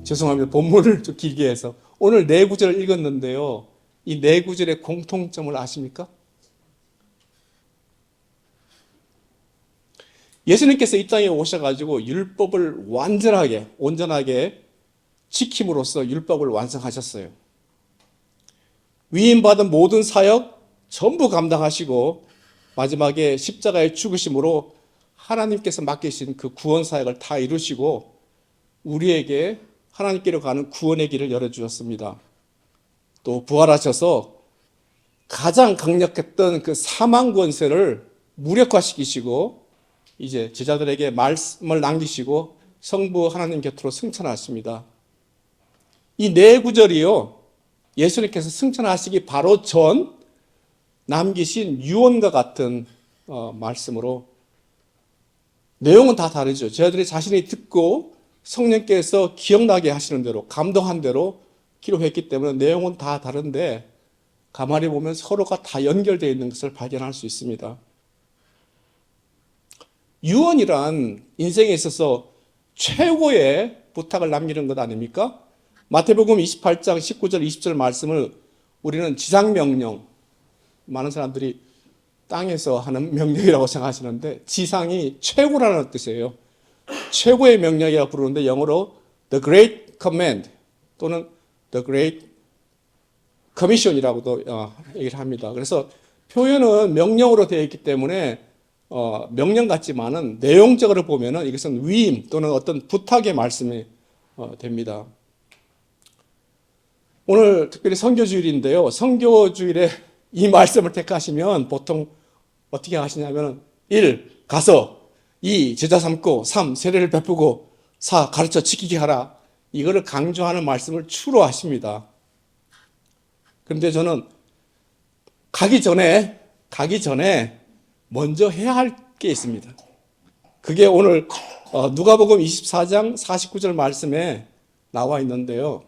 죄송합니다. 본문을 좀 길게 해서. 오늘 네 구절을 읽었는데요. 이 네 구절의 공통점을 아십니까? 예수님께서 이 땅에 오셔가지고 율법을 온전하게 지킴으로써 율법을 완성하셨어요. 위임받은 모든 사역 전부 감당하시고 마지막에 십자가의 죽으심으로 하나님께서 맡기신 그 구원 사역을 다 이루시고 우리에게 하나님께로 가는 구원의 길을 열어주셨습니다. 또 부활하셔서 가장 강력했던 그 사망 권세를 무력화시키시고 이제 제자들에게 말씀을 남기시고 성부 하나님 곁으로 승천하십니다. 이 네 구절이요, 예수님께서 승천하시기 바로 전 남기신 유언과 같은 말씀으로 내용은 다 다르죠. 제자들이 자신이 듣고 성령께서 기억나게 하시는 대로, 감동한 대로 기록했기 때문에 내용은 다 다른데 가만히 보면 서로가 다 연결되어 있는 것을 발견할 수 있습니다. 유언이란 인생에 있어서 최고의 부탁을 남기는 것 아닙니까? 마태복음 28장 19절 20절 말씀을 우리는 지상명령, 많은 사람들이 땅에서 하는 명령이라고 생각하시는데 지상이 최고라는 뜻이에요. 최고의 명령이라고 부르는데 영어로 The Great Command 또는 The Great Commission이라고도 얘기를 합니다. 그래서 표현은 명령으로 되어 있기 때문에 명령 같지만은 내용적으로 보면은 이것은 위임 또는 어떤 부탁의 말씀이 됩니다. 오늘 특별히 선교주일인데요. 선교주일에 이 말씀을 택하시면 보통 어떻게 하시냐면 1. 가서 2. 제자 삼고 3. 세례를 베푸고 4. 가르쳐 지키게 하라. 이거를 강조하는 말씀을 주로 하십니다. 그런데 저는 가기 전에 먼저 해야 할 게 있습니다. 그게 오늘 누가복음 24장 49절 말씀에 나와 있는데요.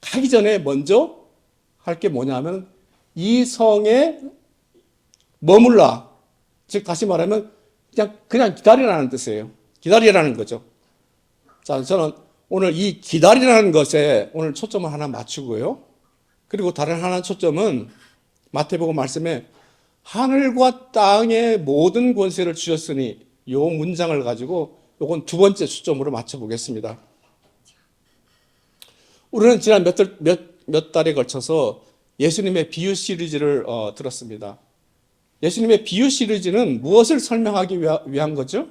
가기 전에 먼저 할 게 뭐냐면 이 성에 머물라. 즉 다시 말하면 그냥 기다리라는 뜻이에요. 기다리라는 거죠. 자, 저는 오늘 이 기다리라는 것에 오늘 초점을 하나 맞추고요. 그리고 다른 하나 초점은 마태복음 말씀에 하늘과 땅의 모든 권세를 주셨으니 이 문장을 가지고 이건 두 번째 초점으로 맞춰보겠습니다. 우리는 지난 몇 달에 걸쳐서 예수님의 비유 시리즈를 들었습니다. 예수님의 비유 시리즈는 무엇을 설명하기 위한 거죠?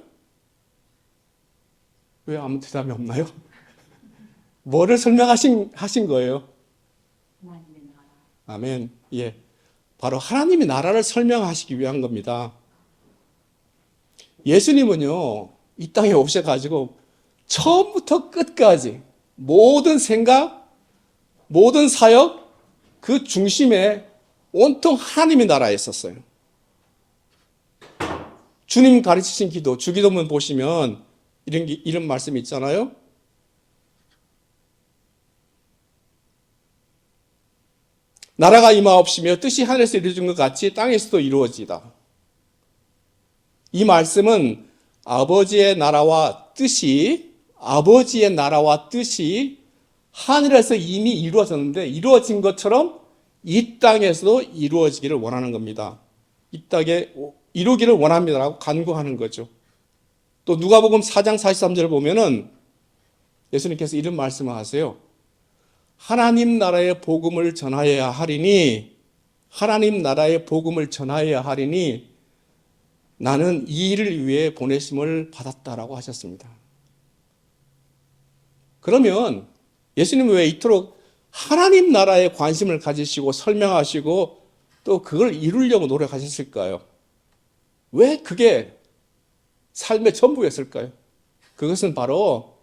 왜 아무 대답이 없나요? 뭐를 설명하신 거예요? 아멘. 예. 바로 하나님의 나라를 설명하시기 위한 겁니다. 예수님은요, 이 땅에 오셔가지고 처음부터 끝까지 모든 생각, 모든 사역, 그 중심에 온통 하나님의 나라에 있었어요. 주님 가르치신 기도, 주기도문 보시면 이런 말씀이 있잖아요. 나라가 임하옵시며 뜻이 하늘에서 이루어진 것 같이 땅에서도 이루어지다. 이 말씀은 아버지의 나라와 뜻이 하늘에서 이미 이루어졌는데 이루어진 것처럼 이 땅에서도 이루어지기를 원하는 겁니다. 이 땅에 이루기를 원합니다라고 간구하는 거죠. 또 누가복음 4장 43절을 보면은 예수님께서 이런 말씀을 하세요. 하나님 나라의 복음을 전하여야 하리니 나는 이 일을 위해 보내심을 받았다라고 하셨습니다. 그러면 예수님은 왜 이토록 하나님 나라에 관심을 가지시고 설명하시고 또 그걸 이루려고 노력하셨을까요? 왜 그게 삶의 전부였을까요? 그것은 바로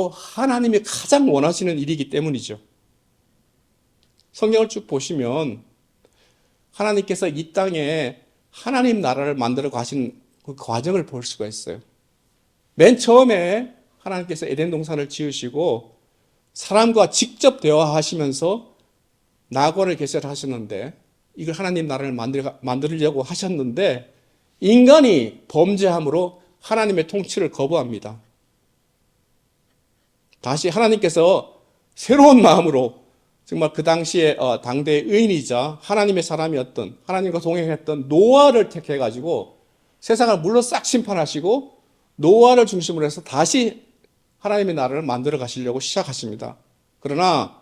하나님이 가장 원하시는 일이기 때문이죠. 성경을 쭉 보시면 하나님께서 이 땅에 하나님 나라를 만들어 가신 그 과정을 볼 수가 있어요. 맨 처음에 하나님께서 에덴 동산을 지으시고 사람과 직접 대화하시면서 낙원을 개설하셨는데 이걸 하나님 나라를 만들려고 하셨는데 인간이 범죄함으로 하나님의 통치를 거부합니다. 다시 하나님께서 새로운 마음으로 정말 그 당시에 당대의 의인이자 하나님의 사람이었던, 하나님과 동행했던 노아를 택해가지고 세상을 물로 싹 심판하시고 노아를 중심으로 해서 다시 하나님의 나라를 만들어 가시려고 시작하십니다. 그러나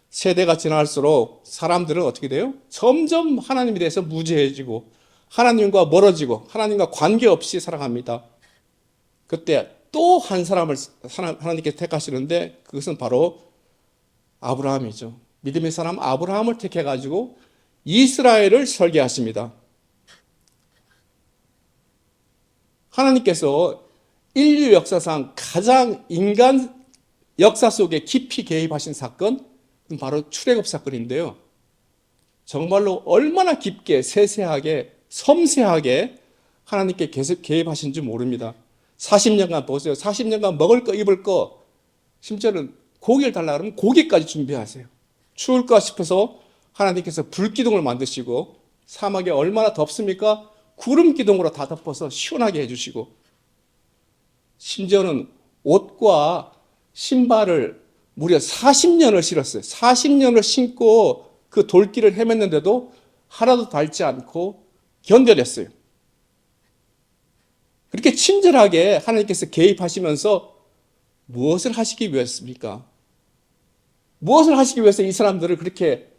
세대가 지날수록 사람들은 어떻게 돼요? 점점 하나님에 대해서 무지해지고 하나님과 멀어지고 하나님과 관계없이 살아갑니다. 그때 또 한 사람을 하나님께서 택하시는데 그것은 바로 아브라함이죠. 믿음의 사람 아브라함을 택해가지고 이스라엘을 설계하십니다. 하나님께서 인류 역사상 가장 인간 역사 속에 깊이 개입하신 사건, 바로 출애굽 사건인데요. 정말로 얼마나 깊게 세세하게 섬세하게 하나님께 개입하신지 모릅니다. 40년간 보세요. 40년간 먹을 거 입을 거, 심지어는 고기를 달라 그러면 고기까지 준비하세요. 추울까 싶어서 하나님께서 불기둥을 만드시고 사막에 얼마나 덥습니까? 구름 기둥으로 다 덮어서 시원하게 해주시고 심지어는 옷과 신발을 무려 40년을 신었어요. 40년을 신고 그 돌길을 헤맸는데도 하나도 닳지 않고 견뎌냈어요. 그렇게 친절하게 하나님께서 개입하시면서 무엇을 하시기 위해서입니까? 무엇을 하시기 위해서 이 사람들을 그렇게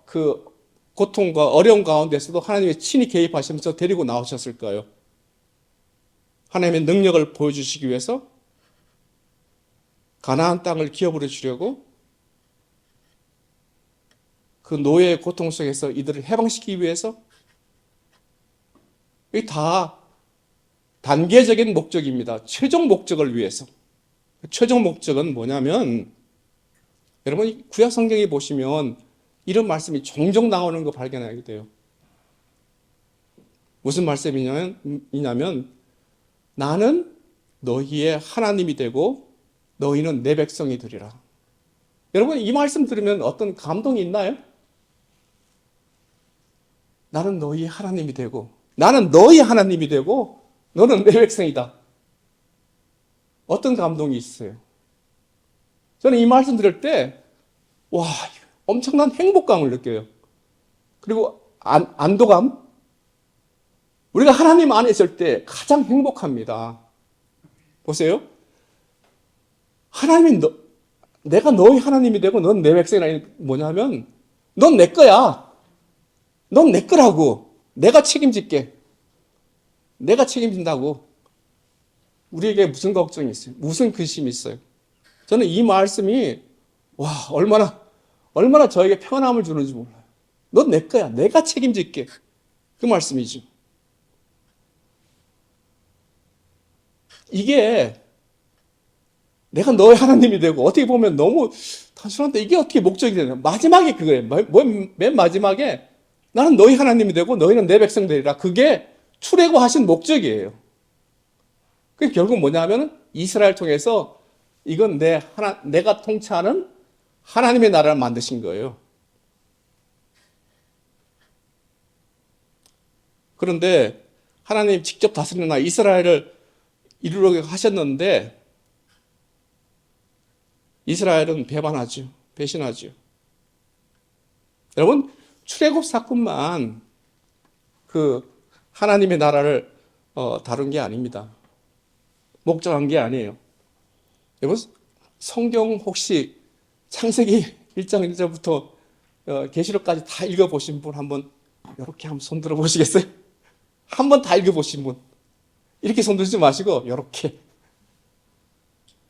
그 고통과 어려움 가운데서도 하나님의 친히 개입하시면서 데리고 나오셨을까요? 하나님의 능력을 보여주시기 위해서? 가나안 땅을 기업으로 주려고? 그 노예의 고통 속에서 이들을 해방시키기 위해서? 이게 다 단계적인 목적입니다. 최종 목적을 위해서. 최종 목적은 뭐냐면 여러분 구약 성경에 보시면 이런 말씀이 종종 나오는 거 발견하게 돼요. 무슨 말씀이냐면 나는 너희의 하나님이 되고 너희는 내 백성이 되리라. 여러분 이 말씀 들으면 어떤 감동이 있나요? 나는 너희의 하나님이 되고 나는 너희 하나님이 되고 너는 내 백성이다. 어떤 감동이 있어요? 저는 이 말씀 들을 때 와, 엄청난 행복감을 느껴요. 그리고 안도감. 우리가 하나님 안에 있을 때 가장 행복합니다. 보세요. 하나님이 내가 너희 하나님이 되고 넌 내 백성이라 뭐냐면 넌 내 거야. 넌 내 거라고. 내가 책임질게. 내가 책임진다고. 우리에게 무슨 걱정이 있어요? 무슨 근심이 있어요? 저는 이 말씀이 와 얼마나 저에게 편함을 주는지 몰라요. 넌 내 거야. 내가 책임질게. 그 말씀이죠. 이게 내가 너의 하나님이 되고 어떻게 보면 너무 단순한데 이게 어떻게 목적이 되냐. 마지막에 그거예요. 맨 마지막에 나는 너희 하나님이 되고 너희는 내 백성 되리라. 그게 출애굽하신 목적이에요. 그게 결국 뭐냐면 이스라엘 통해서 이건 내가 통치하는 하나님의 나라를 만드신 거예요. 그런데 하나님 직접 다스리는 나라 이스라엘을 이루려고 하셨는데 이스라엘은 배반하죠. 배신하죠. 여러분 출애굽 사건만 그 하나님의 나라를 다룬 게 아닙니다. 목적한 게 아니에요. 여러분 성경 혹시 창세기 1장 1절부터 계시록까지 다 읽어보신 분 한번 이렇게 한번 손 들어 보시겠어요? 한번 다 읽어보신 분 이렇게 손 들지 마시고 이렇게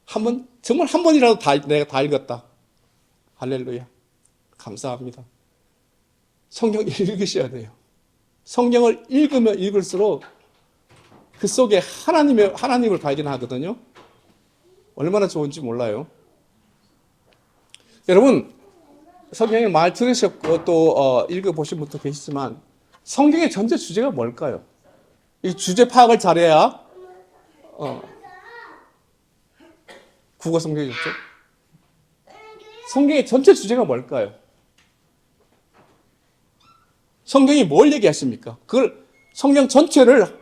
한번 정말 한 번이라도 내가 다 읽었다. 할렐루야. 감사합니다. 성경 읽으셔야 돼요. 성경을 읽으면 읽을수록 그 속에 하나님을 발견하거든요. 얼마나 좋은지 몰라요. 여러분, 성경에 말 들으셨고 또 읽어보신 분도 계시지만 성경의 전체 주제가 뭘까요? 이 주제 파악을 잘해야 국어 성경이었죠. 성경의 전체 주제가 뭘까요? 성경이 뭘 얘기하십니까? 그걸 성경 전체를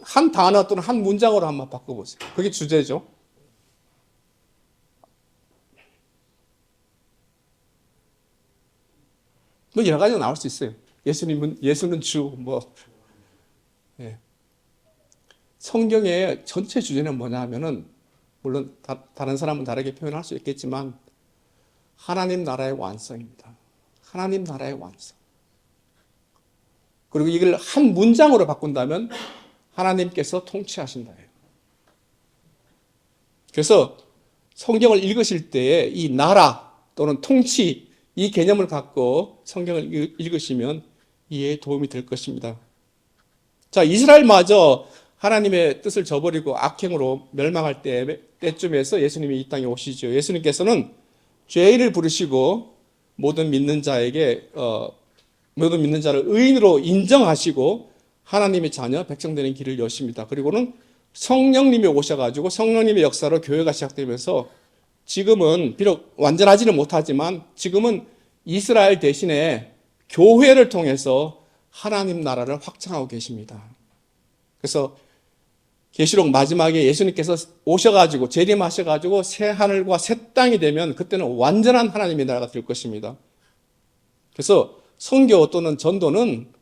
한 단어 또는 한 문장으로 한번 바꿔보세요. 그게 주제죠. 뭐 여러 가지가 나올 수 있어요. 예수는 주, 예. 성경의 전체 주제는 뭐냐 하면은, 물론 다른 사람은 다르게 표현할 수 있겠지만, 하나님 나라의 완성입니다. 하나님 나라의 완성. 그리고 이걸 한 문장으로 바꾼다면, 하나님께서 통치하신다예요. 그래서 성경을 읽으실 때에 이 나라 또는 통치, 이 개념을 갖고 성경을 읽으시면 이해에 도움이 될 것입니다. 자, 이스라엘마저 하나님의 뜻을 저버리고 악행으로 멸망할 때쯤에서 예수님이 이 땅에 오시죠. 예수님께서는 죄를 부르시고 모든 믿는 자를 의인으로 인정하시고 하나님의 자녀, 백성 되는 길을 여십니다. 그리고는 성령님이 오셔가지고 성령님의 역사로 교회가 시작되면서 지금은 비록 완전하지는 못하지만 지금은 이스라엘 대신에 교회를 통해서 하나님 나라를 확장하고 계십니다. 그래서 계시록 마지막에 예수님께서 오셔가지고 재림하셔가지고 새 하늘과 새 땅이 되면 그때는 완전한 하나님의 나라가 될 것입니다. 그래서 선교 또는 전도는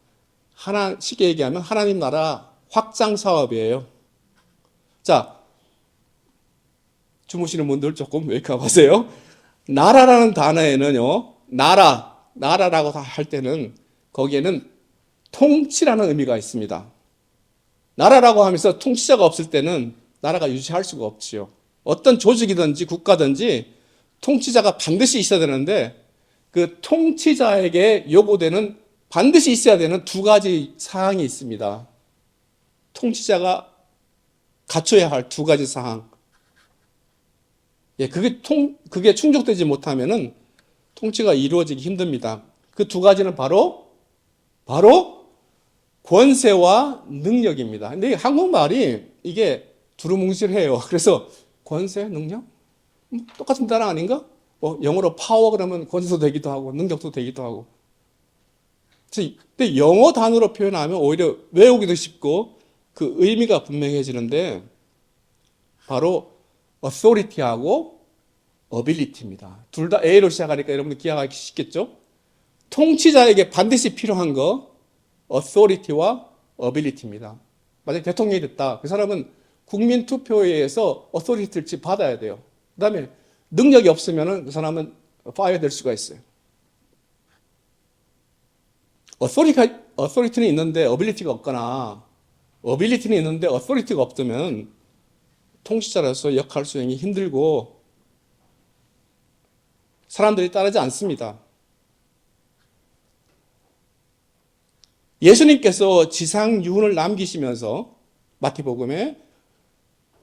쉽게 얘기하면 하나님 나라 확장 사업이에요. 자, 주무시는 분들 조금 웨이크업 하세요. 나라라는 단어에는요, 나라라고 할 때는 거기에는 통치라는 의미가 있습니다. 나라라고 하면서 통치자가 없을 때는 나라가 유지할 수가 없지요. 어떤 조직이든지 국가든지 통치자가 반드시 있어야 되는데 그 통치자에게 요구되는 반드시 있어야 되는 두 가지 사항이 있습니다. 통치자가 갖춰야 할 두 가지 사항. 예, 그게 충족되지 못하면은 통치가 이루어지기 힘듭니다. 그 두 가지는 바로 권세와 능력입니다. 근데 한국말이 이게 두루뭉실해요. 그래서 권세, 능력? 똑같은 단어 아닌가? 영어로 파워 그러면 권세도 되기도 하고 능력도 되기도 하고. 근데 영어 단어로 표현하면 오히려 외우기도 쉽고 그 의미가 분명해지는데 바로 authority하고 ability입니다. 둘 다 A로 시작하니까 여러분들 기억하기 쉽겠죠? 통치자에게 반드시 필요한 거 authority와 ability입니다. 만약에 대통령이 됐다. 그 사람은 국민 투표에 의해서 authority를 받아야 돼요. 그 다음에 능력이 없으면 그 사람은 fire 될 수가 있어요. authority는 있는데 ability가 없거나 ability는 있는데 authority가 없으면 통치자로서 역할 수행이 힘들고 사람들이 따르지 않습니다. 예수님께서 지상 유훈을 남기시면서 마태복음에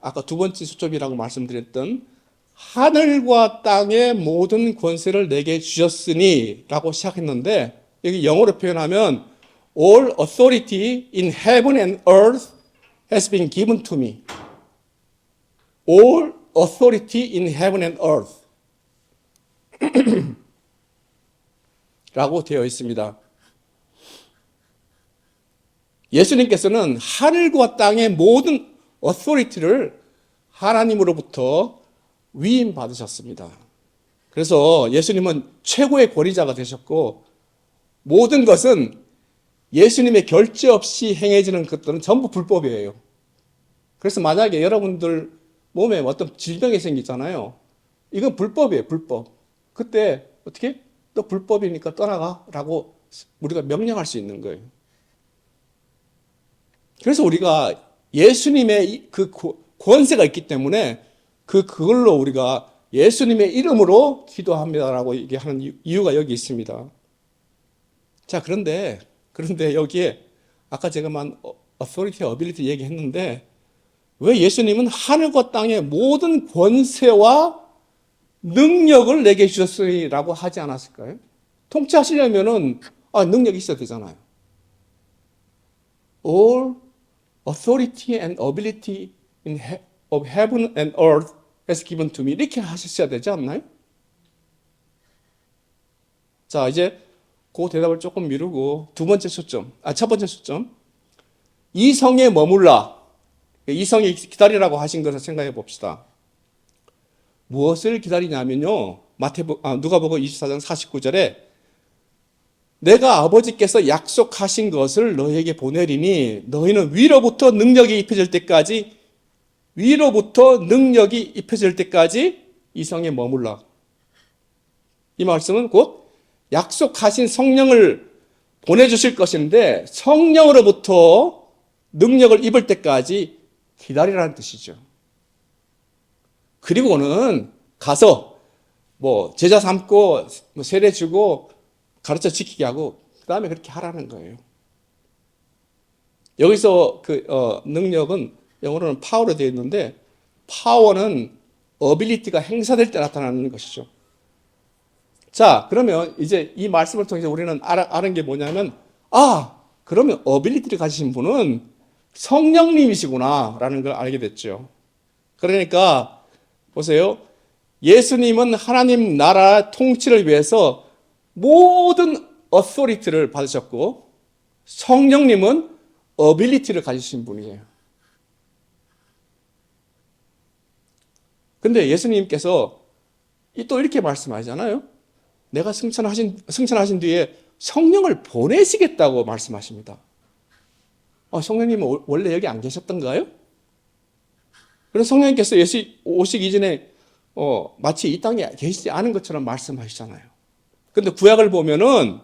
아까 두 번째 초점이라고 말씀드렸던 하늘과 땅의 모든 권세를 내게 주셨으니 라고 시작했는데 여기 영어로 표현하면 All authority in heaven and earth has been given to me. All authority in heaven and earth 라고 되어 있습니다. 예수님께서는 하늘과 땅의 모든 authority를 하나님으로부터 위임받으셨습니다. 그래서 예수님은 최고의 권위자가 되셨고 모든 것은 예수님의 결제 없이 행해지는 것들은 전부 불법이에요. 그래서 만약에 여러분들 몸에 어떤 질병이 생기잖아요. 이건 불법이에요, 불법. 그때 어떻게? 너 불법이니까 떠나가 라고 우리가 명령할 수 있는 거예요. 그래서 우리가 예수님의 그 권세가 있기 때문에 그걸로 우리가 예수님의 이름으로 기도합니다라고 얘기하는 이유가 여기 있습니다. 자, 그런데 여기에 아까 제가 authority, ability 얘기했는데 왜 예수님은 하늘과 땅의 모든 권세와 능력을 내게 주셨으리라고 하지 않았을까요? 통치하시려면은 능력이 있어야 되잖아요. All authority and ability of heaven and earth has given to me. 이렇게 하셨어야 되지 않나요? 자, 이제 그 대답을 조금 미루고 첫 번째 초점. 이 성에 머물라. 이 성에 기다리라고 하신 것을 생각해 봅시다. 무엇을 기다리냐면요. 누가복음 24장 49절에 내가 아버지께서 약속하신 것을 너희에게 보내리니 너희는 위로부터 능력이 입혀질 때까지 이 성에 머물라. 이 말씀은 곧 약속하신 성령을 보내주실 것인데 성령으로부터 능력을 입을 때까지 기다리라는 뜻이죠. 그리고는 가서 제자 삼고 세례 주고 가르쳐 지키게 하고 그 다음에 그렇게 하라는 거예요. 여기서 능력은 영어로는 파워로 되어 있는데 파워는 어빌리티가 행사될 때 나타나는 것이죠. 자, 그러면 이제 이 말씀을 통해서 우리는 아는 게 뭐냐면 그러면 어빌리티를 가지신 분은 성령님이시구나 라는 걸 알게 됐죠. 그러니까 보세요. 예수님은 하나님 나라 통치를 위해서 모든 어소리티를 받으셨고 성령님은 어빌리티를 가지신 분이에요. 근데 예수님께서 또 이렇게 말씀하잖아요. 내가 승천하신 뒤에 성령을 보내시겠다고 말씀하십니다. 성령님은 원래 여기 안 계셨던가요? 그럼 성령님께서 예수 오시기 이전에 마치 이 땅에 계시지 않은 것처럼 말씀하시잖아요. 근데 구약을 보면은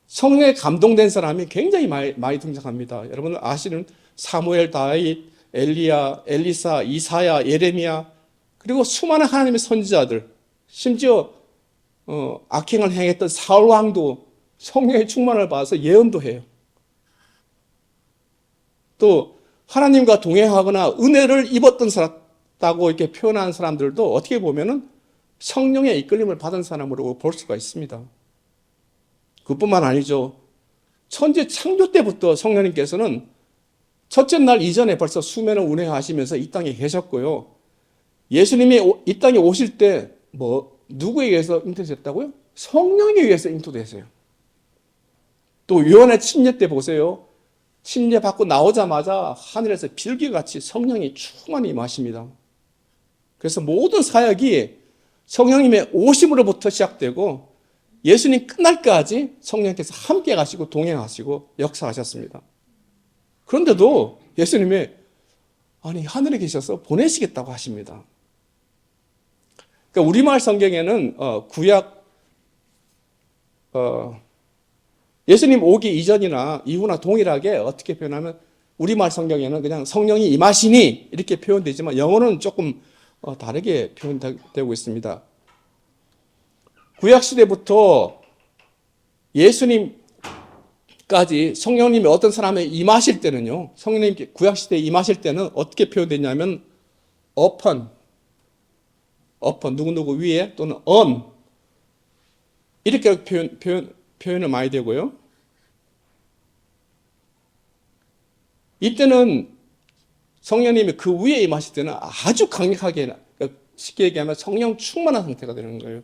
성령에 감동된 사람이 굉장히 많이 등장합니다. 여러분 아시는 사무엘, 다윗, 엘리야, 엘리사, 이사야, 예레미야, 그리고 수많은 하나님의 선지자들, 심지어 악행을 행했던 사울 왕도 성령의 충만을 받아서 예언도 해요. 또 하나님과 동행하거나 은혜를 입었던 사람다고 이렇게 표현하는 사람들도 어떻게 보면은 성령의 이끌림을 받은 사람으로 볼 수가 있습니다. 그뿐만 아니죠. 천지 창조 때부터 성령님께서는 첫째 날 이전에 벌써 수면을 운행하시면서 이 땅에 계셨고요. 예수님이 이 땅에 오실 때 누구에 의해서 잉태되셨다고요? 성령에 의해서 잉태되세요. 또 요한의 침례 때 보세요. 침례 받고 나오자마자 하늘에서 빌기같이 성령이 충만히 임하십니다. 그래서 모든 사역이 성령님의 오심으로부터 시작되고 예수님 끝날까지 성령께서 함께 가시고 동행하시고 역사하셨습니다. 그런데도 예수님이 하늘에 계셔서 보내시겠다고 하십니다. 그러니까 우리말 성경에는 구약 예수님 오기 이전이나 이후나 동일하게 어떻게 표현하면 우리말 성경에는 그냥 성령이 임하시니 이렇게 표현되지만 영어는 조금 다르게 표현되고 있습니다. 구약시대부터 예수님까지 성령님이 어떤 사람에 임하실 때는요, 성령님께 구약시대에 임하실 때는 어떻게 표현되냐면 upon 누구누구 위에 또는 on 이렇게 표현을 많이 되고요. 이때는 성령님이 그 위에 임하실 때는 아주 강력하게, 쉽게 얘기하면 성령 충만한 상태가 되는 거예요.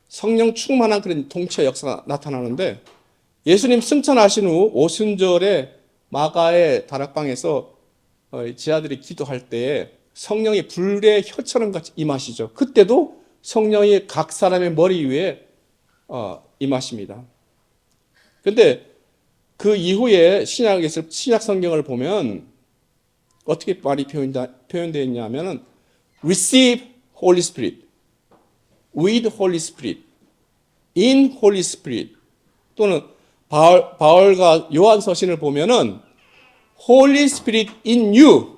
성령 충만한 그런 통치 역사가 나타나는데 예수님 승천하신 후 오순절에 마가의 다락방에서 제자들이 기도할 때에 성령이 불의 혀처럼 같이 임하시죠. 그때도 성령이 각 사람의 머리 위에 임하십니다. 그런데 그 이후에 신약 성경을 보면 어떻게 말이 표현되어 있냐면 receive Holy Spirit, with Holy Spirit, in Holy Spirit 또는 바울과 요한 서신을 보면은 Holy Spirit in you,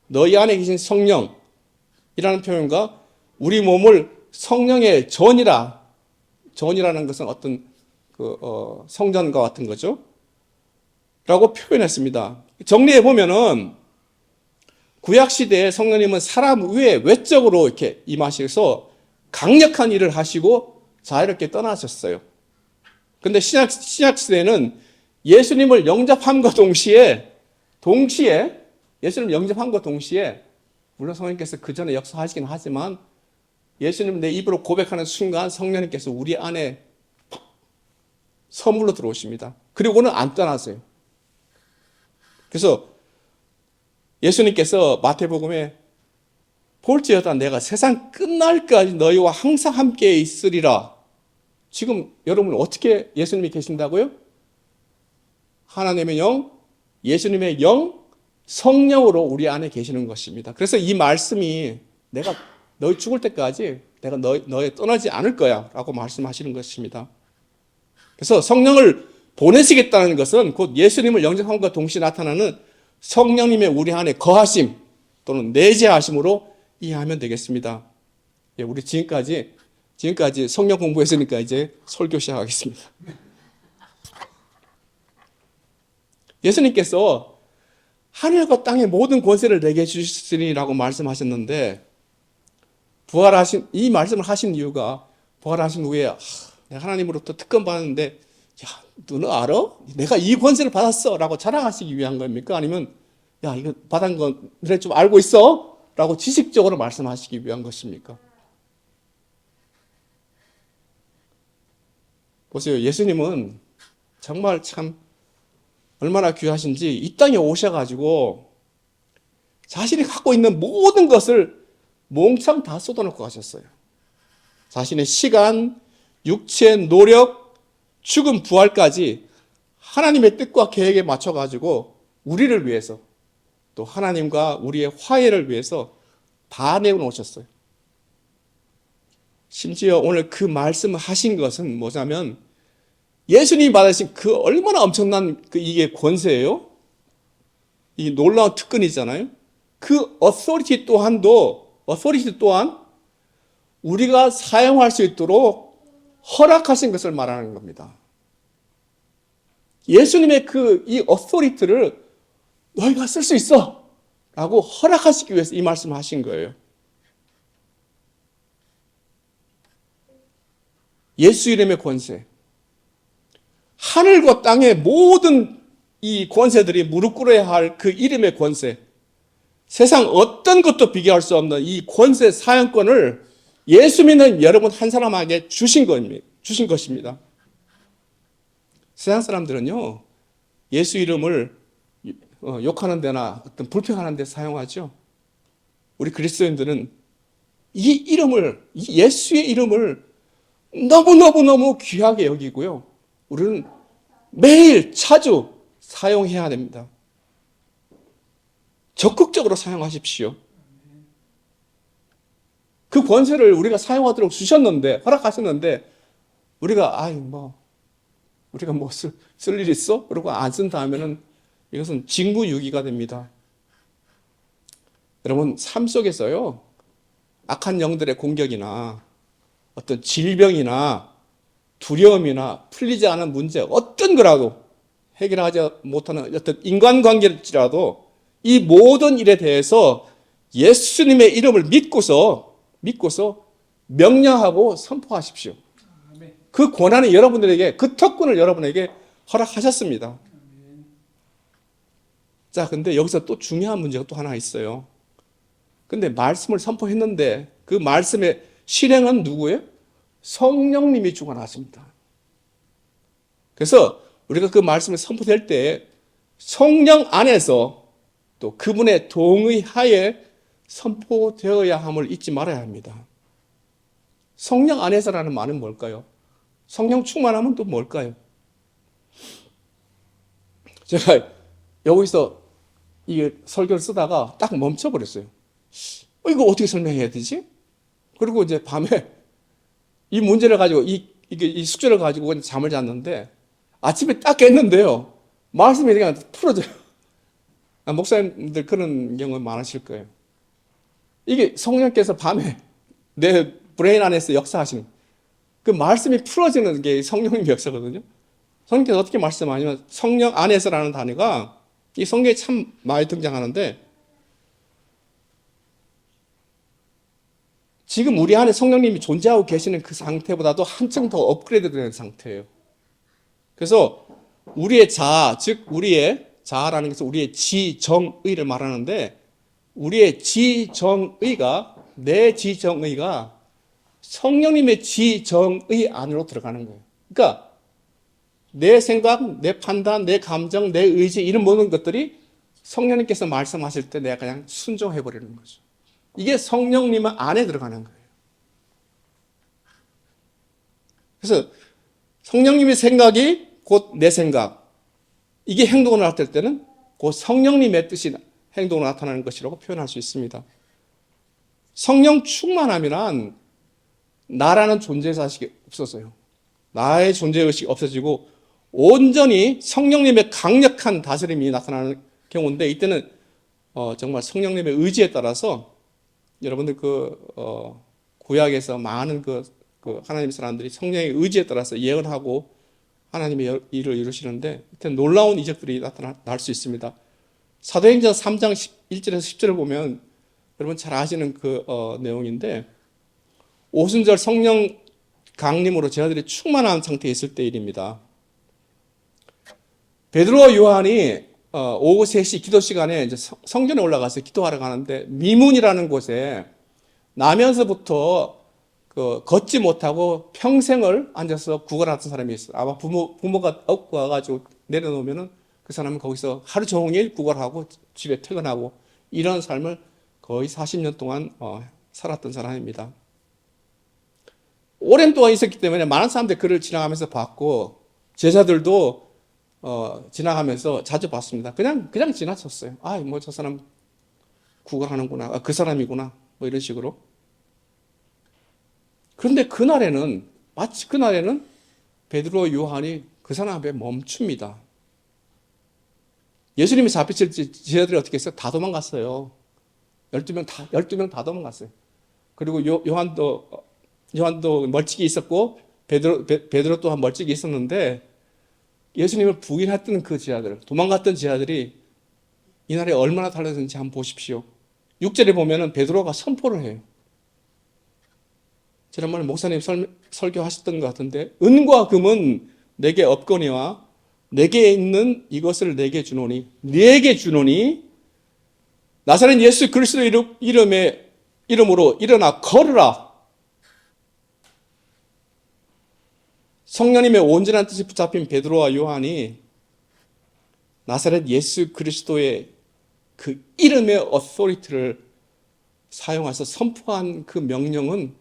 너희 안에 계신 성령이라는 표현과 우리 몸을 성령의 전이라는 것은 어떤 성전과 같은 거죠. 라고 표현했습니다. 정리해 보면은 구약 시대에 성령님은 사람 위에 외적으로 이렇게 임하셔서 강력한 일을 하시고 자유롭게 떠나셨어요. 근데 신약 시대에는 예수님을 영접함과 동시에 예수님을 영접함과 동시에 물론 성령님께서 그 전에 역사하시긴 하지만 예수님 내 입으로 고백하는 순간 성령님께서 우리 안에 선물로 들어오십니다. 그리고는 안 떠나세요. 그래서 예수님께서 마태복음에 볼지어다 내가 세상 끝날까지 너희와 항상 함께 있으리라 지금 여러분 어떻게 예수님이 계신다고요? 하나님의 영, 예수님의 영, 성령으로 우리 안에 계시는 것입니다. 그래서 이 말씀이 내가 너희 죽을 때까지 내가 너희 떠나지 않을 거야 라고 말씀하시는 것입니다. 그래서 성령을 보내시겠다는 것은 곧 예수님을 영접함과 동시에 나타나는 성령님의 우리 안에 거하심 또는 내재하심으로 이해하면 되겠습니다. 예, 우리 지금까지 성령 공부했으니까 이제 설교 시작하겠습니다. 예수님께서 하늘과 땅의 모든 권세를 내게 주시리라고 말씀하셨는데 부활하신 이 말씀을 하신 이유가 부활하신 후에 내가 하나님으로부터 특권 받았는데 야, 너는 알아? 내가 이 권세를 받았어 라고 자랑하시기 위한 겁니까? 아니면 야, 이거 받은 건 그래 좀 알고 있어? 라고 지식적으로 말씀하시기 위한 것입니까? 보세요. 예수님은 정말 참 얼마나 귀하신지 이 땅에 오셔가지고 자신이 갖고 있는 모든 것을 몽창 다 쏟아놓고 가셨어요. 자신의 시간, 육체, 노력, 죽음, 부활까지 하나님의 뜻과 계획에 맞춰가지고 우리를 위해서 또 하나님과 우리의 화해를 위해서 다 내어놓으셨어요. 심지어 오늘 그 말씀을 하신 것은 뭐냐면 예수님이 받으신 그 얼마나 엄청난 이게 권세예요? 이 놀라운 특권이잖아요. 그 어소리티 또한 우리가 사용할 수 있도록 허락하신 것을 말하는 겁니다. 예수님의 이 어소리티를 너희가 쓸 수 있어 라고 허락하시기 위해서 이 말씀을 하신 거예요. 예수 이름의 권세, 하늘과 땅의 모든 이 권세들이 무릎 꿇어야 할 그 이름의 권세, 세상 어떤 것도 비교할 수 없는 이 권세 사용권을 예수 믿는 여러분 한 사람에게 주신 것입니다. 세상 사람들은요, 예수 이름을 욕하는 데나 어떤 불평하는 데 사용하죠. 우리 그리스도인들은 이 예수의 이름을 너무너무 귀하게 여기고요. 우리는 매일 자주 사용해야 됩니다. 적극적으로 사용하십시오. 그 권세를 우리가 사용하도록 주셨는데, 허락하셨는데, 우리가 쓸 일 있어? 그러고 안 쓴다 하면은 이것은 직무유기가 됩니다. 여러분, 삶 속에서요, 악한 영들의 공격이나 어떤 질병이나 두려움이나 풀리지 않은 문제, 어떤 거라도 해결하지 못하는 어떤 인간관계일지라도 이 모든 일에 대해서 예수님의 이름을 믿고서 명령하고 선포하십시오. 그 권한이 여러분들에게, 그 특권을 여러분에게 허락하셨습니다. 자, 근데 여기서 또 중요한 문제가 또 하나 있어요. 근데 말씀을 선포했는데 그 말씀의 실행은 누구예요? 성령님이 주관하십니다. 그래서 우리가 그 말씀을 선포될 때 성령 안에서 또 그분의 동의 하에 선포되어야 함을 잊지 말아야 합니다. 성령 안에서라는 말은 뭘까요? 성령 충만하면 또 뭘까요? 제가 여기서 이 설교를 쓰다가 딱 멈춰버렸어요. 이거 어떻게 설명해야 되지? 그리고 이제 밤에 이 문제를 가지고 이 숙제를 가지고 잠을 잤는데 아침에 딱 깼는데요. 말씀이 그냥 풀어져요. 목사님들 그런 경우 많으실 거예요. 이게 성령께서 밤에 내 브레인 안에서 역사하시는 그 말씀이 풀어지는 게 성령님의 역사거든요. 성령께서 어떻게 말씀하냐면 성령 안에서라는 단어가 이 성경에 참 많이 등장하는데 지금 우리 안에 성령님이 존재하고 계시는 그 상태보다도 한층 더 업그레이드 되는 상태예요. 그래서 우리의 자아, 즉 우리의 자아라는 것은 우리의 지정의를 말하는데 우리의 지정의가 내 지정의가 성령님의 지정의 안으로 들어가는 거예요. 그러니까 내 생각, 내 판단, 내 감정, 내 의지 이런 모든 것들이 성령님께서 말씀하실 때 내가 그냥 순종해버리는 거죠. 이게 성령님 안에 들어가는 거예요. 그래서 성령님의 생각이 곧 내 생각, 이게 행동으로 나타날 때는 곧 성령님의 뜻이 행동으로 나타나는 것이라고 표현할 수 있습니다. 성령 충만하면 나라는 존재의식이 없어져요. 나의 존재의식이 없어지고 온전히 성령님의 강력한 다스림이 나타나는 경우인데, 이때는 정말 성령님의 의지에 따라서 여러분들 구약에서 많은 하나님의 사람들이 성령의 의지에 따라서 예언하고 하나님의 일을 이루시는데, 이때 놀라운 이적들이 나타날 수 있습니다. 사도행전 3장 1절에서 10절을 보면 여러분 잘 아시는 내용인데, 오순절 성령 강림으로 제자들이 충만한 상태에 있을 때 일입니다. 베드로와 요한이 오후 3시 기도 시간에 이제 성전에 올라가서 기도하러 가는데, 미문이라는 곳에 나면서부터 걷지 못하고 평생을 앉아서 구걸하던 사람이 있어요. 아마 부모가 업고 와가지고 내려놓으면은 그 사람은 거기서 하루 종일 구걸하고 집에 퇴근하고 이런 삶을 거의 40년 동안 살았던 사람입니다. 오랜 동안 있었기 때문에 많은 사람들이 그를 지나가면서 봤고, 제자들도 지나가면서 자주 봤습니다. 그냥 지나쳤어요. 뭐 저 사람 구걸하는구나, 그 사람이구나, 뭐 이런 식으로. 그런데 마치 그날에는 베드로, 요한이 그 사람 앞에 멈춥니다. 예수님이 잡히실 때 제자들이 어떻게 했어요? 다 도망갔어요. 12명 다 도망갔어요. 그리고 요한도 멀찍이 있었고, 베드로 또한 멀찍이 있었는데, 예수님을 부인했던 그 제자들, 도망갔던 제자들이 이날에 얼마나 달라졌는지 한번 보십시오. 6절에 보면은 베드로가 선포를 해요. 지난번에 목사님 설교하셨던 것 같은데, 은과 금은 내게 없거니와 내게 있는 이것을 내게 주노니 나사렛 예수 그리스도 이름으로 일어나 걸으라. 성령님의 온전한 뜻이 붙잡힌 베드로와 요한이 나사렛 예수 그리스도의 그 이름의 어소리티를 사용해서 선포한 그 명령은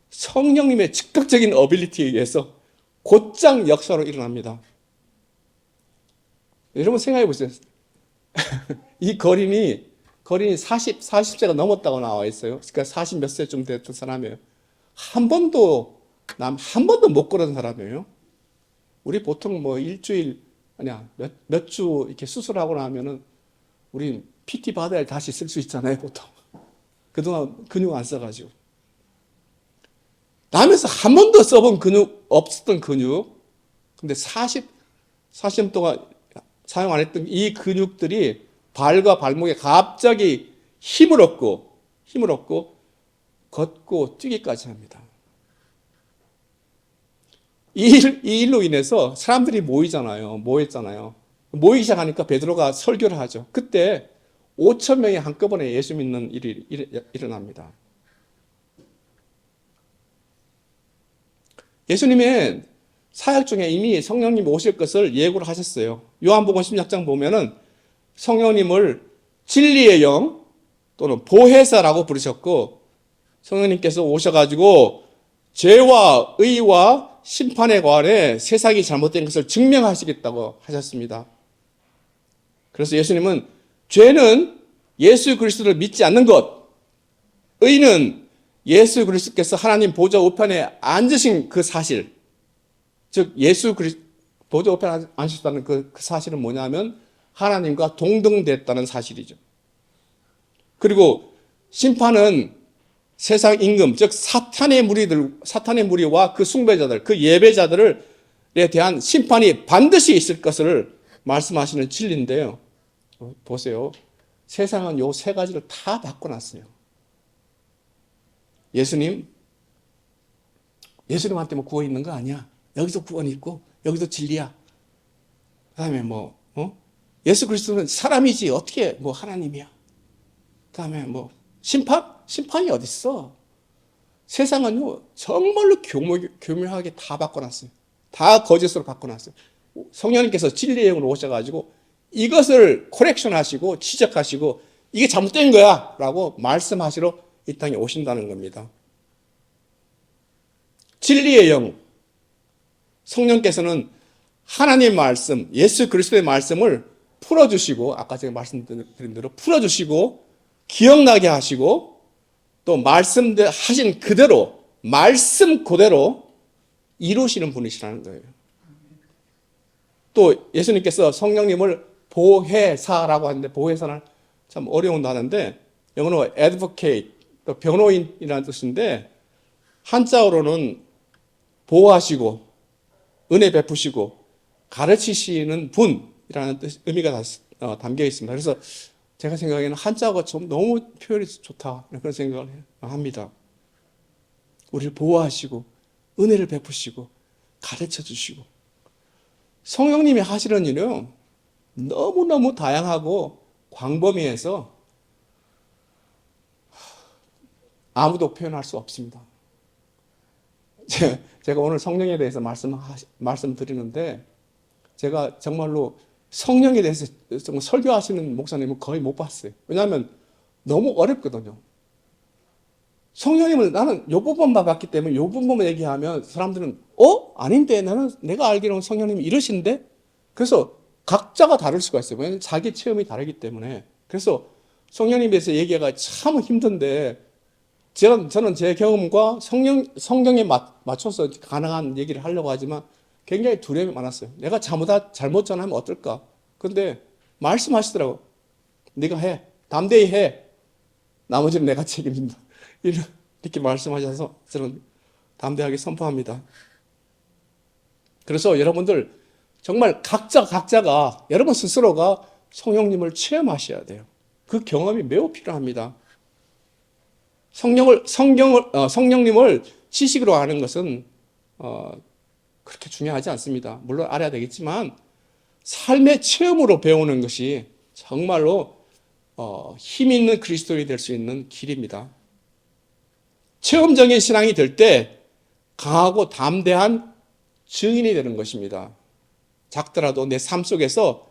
성령님의 즉각적인 어빌리티에 의해서 곧장 역사로 일어납니다. 여러분 생각해 보세요. 이 거린이 40세가 넘었다고 나와 있어요. 그러니까 40 몇 세쯤 됐던 사람이에요. 한 번도 못 걸은 사람이에요. 우리 보통 뭐 일주일, 몇 주 이렇게 수술하고 나면은 우리 PT 받아야 다시 쓸 수 있잖아요, 보통. 그동안 근육 안 써가지고. 남에서 한 번도 써본 없었던 근육. 근데 40년 동안 사용 안 했던 이 근육들이 발과 발목에 갑자기 힘을 얻고 걷고 뛰기까지 합니다. 이 일로 인해서 사람들이 모였잖아요. 모이기 시작하니까 베드로가 설교를 하죠. 그때 5,000명이 한꺼번에 예수 믿는 일이 일어납니다. 예수님의 사역 중에 이미 성령님 오실 것을 예고를 하셨어요. 요한복음 16장 보면은 성령님을 진리의 영 또는 보혜사라고 부르셨고, 성령님께서 오셔가지고 죄와 의와 심판에 관해 세상이 잘못된 것을 증명하시겠다고 하셨습니다. 그래서 예수님은 죄는 예수 그리스도를 믿지 않는 것, 의는 예수 그리스도께서 하나님 보좌 우편에 앉으신 그 사실, 즉 예수 그리스도 보좌 우편에 앉으셨다는 그 사실은 뭐냐면 하나님과 동등됐다는 사실이죠. 그리고 심판은 세상 임금, 즉 사탄의 무리와 그 숭배자들, 그 예배자들에 대한 심판이 반드시 있을 것을 말씀하시는 진리인데요. 보세요. 세상은 요 세 가지를 다 바꿔놨어요. 예수님한테만 구원 있는 거 아니야. 여기도 구원이 있고 여기도 진리야. 그다음에 예수 그리스도는 사람이지 어떻게 하나님이야. 그다음에 심판이 어디 있어? 세상은요 정말로 교묘하게 다 바꿔놨어요. 다 거짓으로 바꿔놨어요. 성령님께서 진리의 영으로 오셔가지고 이것을 코렉션하시고 지적하시고 이게 잘못된 거야 라고 말씀하시러 이 땅에 오신다는 겁니다. 진리의 영, 성령께서는 하나님의 말씀, 예수 그리스도의 말씀을 풀어주시고, 아까 제가 말씀드린 대로 풀어주시고, 기억나게 하시고, 또 말씀하신 그대로, 말씀 그대로 이루시는 분이시라는 거예요. 또 예수님께서 성령님을 보혜사라고 하는데, 보혜사는 참 어려운 단어인데, 영어로 advocate, 또 변호인이라는 뜻인데, 한자어로는 보호하시고, 은혜 베푸시고, 가르치시는 분이라는 의미가 담겨 있습니다. 그래서 제가 생각에는 한자어가 좀 너무 표현이 좋다, 그런 생각을 합니다. 우리를 보호하시고, 은혜를 베푸시고, 가르쳐 주시고. 성령님이 하시는 일은 너무너무 다양하고 광범위해서 아무도 표현할 수 없습니다. 제가 오늘 성령에 대해서 말씀드리는데, 제가 정말로 성령에 대해서 정말 설교하시는 목사님은 거의 못 봤어요. 왜냐하면 너무 어렵거든요. 성령님을 나는 요 부분만 봤기 때문에 요 부분만 얘기하면 사람들은 아닌데 내가 알기로는 성령님이 이러신데? 그래서 각자가 다를 수가 있어요. 왜냐하면 자기 체험이 다르기 때문에. 그래서 성령님에 대해서 얘기가 참 힘든데, 저는 제 경험과 성경에 맞춰서 가능한 얘기를 하려고 하지만 굉장히 두려움이 많았어요. 내가 잘못 전하면 어떨까? 근데 말씀하시더라고. 네가 해. 담대히 해. 나머지는 내가 책임진다. 이렇게 말씀하셔서 저는 담대하게 선포합니다. 그래서 여러분들 정말 각자가 여러분 스스로가 성령님을 체험하셔야 돼요. 그 경험이 매우 필요합니다. 성령님을 지식으로 아는 것은 그렇게 중요하지 않습니다. 물론 알아야 되겠지만 삶의 체험으로 배우는 것이 정말로 힘 있는 그리스도인이 될 수 있는 길입니다. 체험적인 신앙이 될 때 강하고 담대한 증인이 되는 것입니다. 작더라도 내 삶 속에서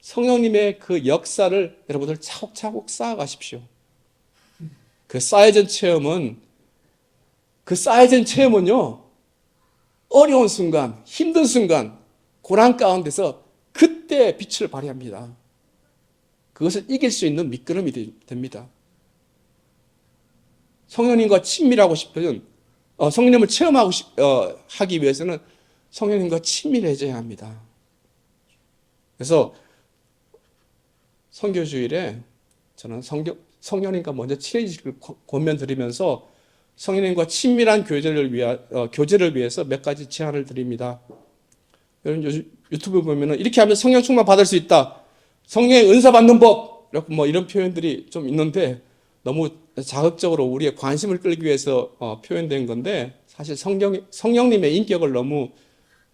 성령님의 그 역사를 여러분들 차곡차곡 쌓아가십시오. 그 쌓여진 체험은요, 어려운 순간, 힘든 순간, 고난 가운데서 그때 빛을 발휘합니다. 그것을 이길 수 있는 미끄럼이 됩니다. 성령님과 친밀하고 싶으면, 성령님을 하기 위해서는 성령님과 친밀해져야 합니다. 그래서 선교주일에 저는 성령님과 먼저 친해지기를 권면드리면서 성령님과 친밀한 교제를 위해서 몇 가지 제안을 드립니다. 여러분 유튜브 보면은 이렇게 하면 성령 충만 받을 수 있다. 성령의 은사 받는 법. 이런 표현들이 좀 있는데 너무 자극적으로 우리의 관심을 끌기 위해서 표현된 건데, 사실 성령님의 인격을 너무